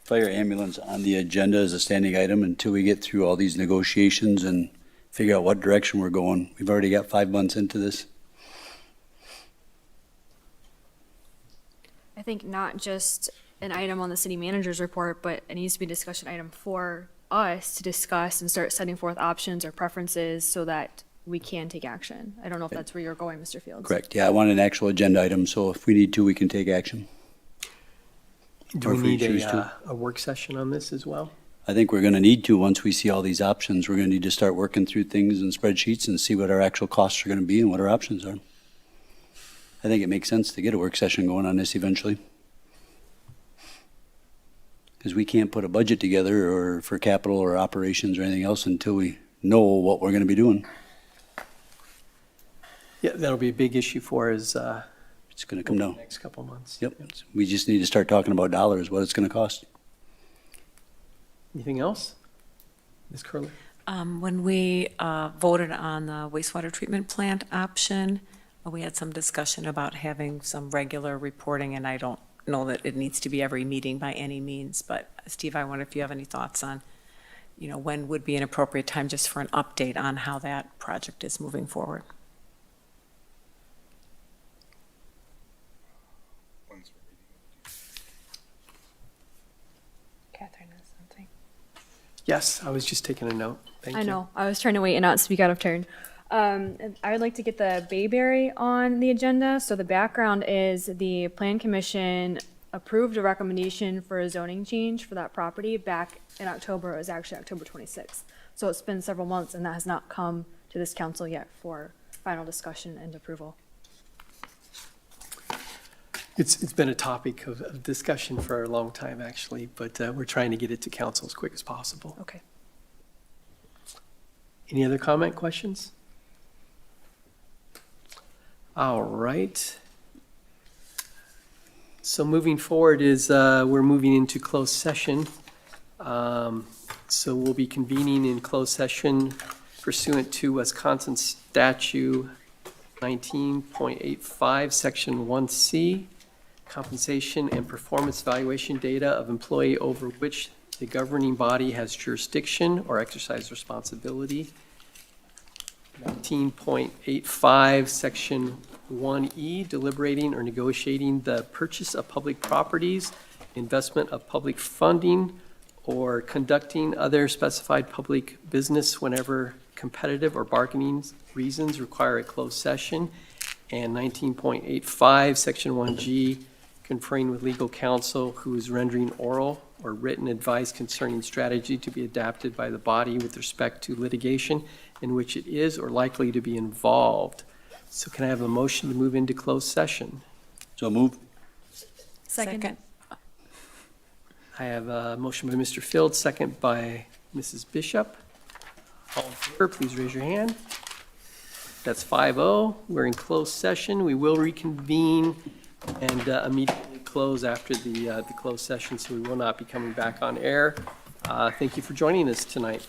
fire ambulance on the agenda as a standing item until we get through all these negotiations and figure out what direction we're going. We've already got 5 months into this. I think not just an item on the city manager's report, but it needs to be a discussion item for us to discuss and start setting forth options or preferences so that we can take action. I don't know if that's where you're going, Mr. Fields. Correct. Yeah, I want an actual agenda item, so if we need to, we can take action. Do Or we if we need choose to. a work session on this as well? I think we're going to need to, once we see all these options, we're going to need to start working through things in spreadsheets and see what our actual costs are going to be and what our options are. I think it makes sense to get a work session going on this eventually. Because we can't put a budget together or for capital or operations or anything else until we know what we're going to be doing. Yeah, that'll be a big issue for us It's going to come over the down. next couple months. Yep. We just need to start talking about dollars, what it's going to cost. Anything else? Ms. Curler? When we voted on the wastewater treatment plant option, we had some discussion about having some regular reporting, and I don't know that it needs to be every meeting by any means, but Steve, I wonder if you have any thoughts on, when would be an appropriate time just for an update on how that project is moving forward? Catherine has something. Yes, I was just taking a note. Thank you. I know. I was trying to wait and not speak out of turn. And I would like to get the Bayberry on the agenda. So the background is the Plan Commission approved a recommendation for a zoning change for that property back in October. It was actually October 26th. So it's been several months and that has not come to this council yet for final discussion and approval. It's been a topic of discussion for a long time, actually, but we're trying to get it to council as quick as possible. Okay. Any other comment, questions? All right. So moving forward is we're moving into closed session. So we'll be convening in closed session pursuant to Wisconsin Statute 19.85, Section 1C, compensation and performance evaluation data of employee over which the governing body has jurisdiction or exercise responsibility. 19.85, Section 1E, deliberating or negotiating the purchase of public properties, investment of public funding, or conducting other specified public business whenever competitive or bargaining reasons require a closed session. And 19.85, Section 1G, conferring with legal counsel who is rendering oral or written advice concerning strategy to be adapted by the body with respect to litigation in which it is or likely to be involved. So can I have a motion to move into closed session? So move. Second. I have a motion by Mr. Fields, second by Mrs. Bishop. All in favor, please raise your hand. That's 5-0. We're in closed session. We will reconvene and immediately close after the closed session, so we will not be coming back on air. Thank you for joining us tonight.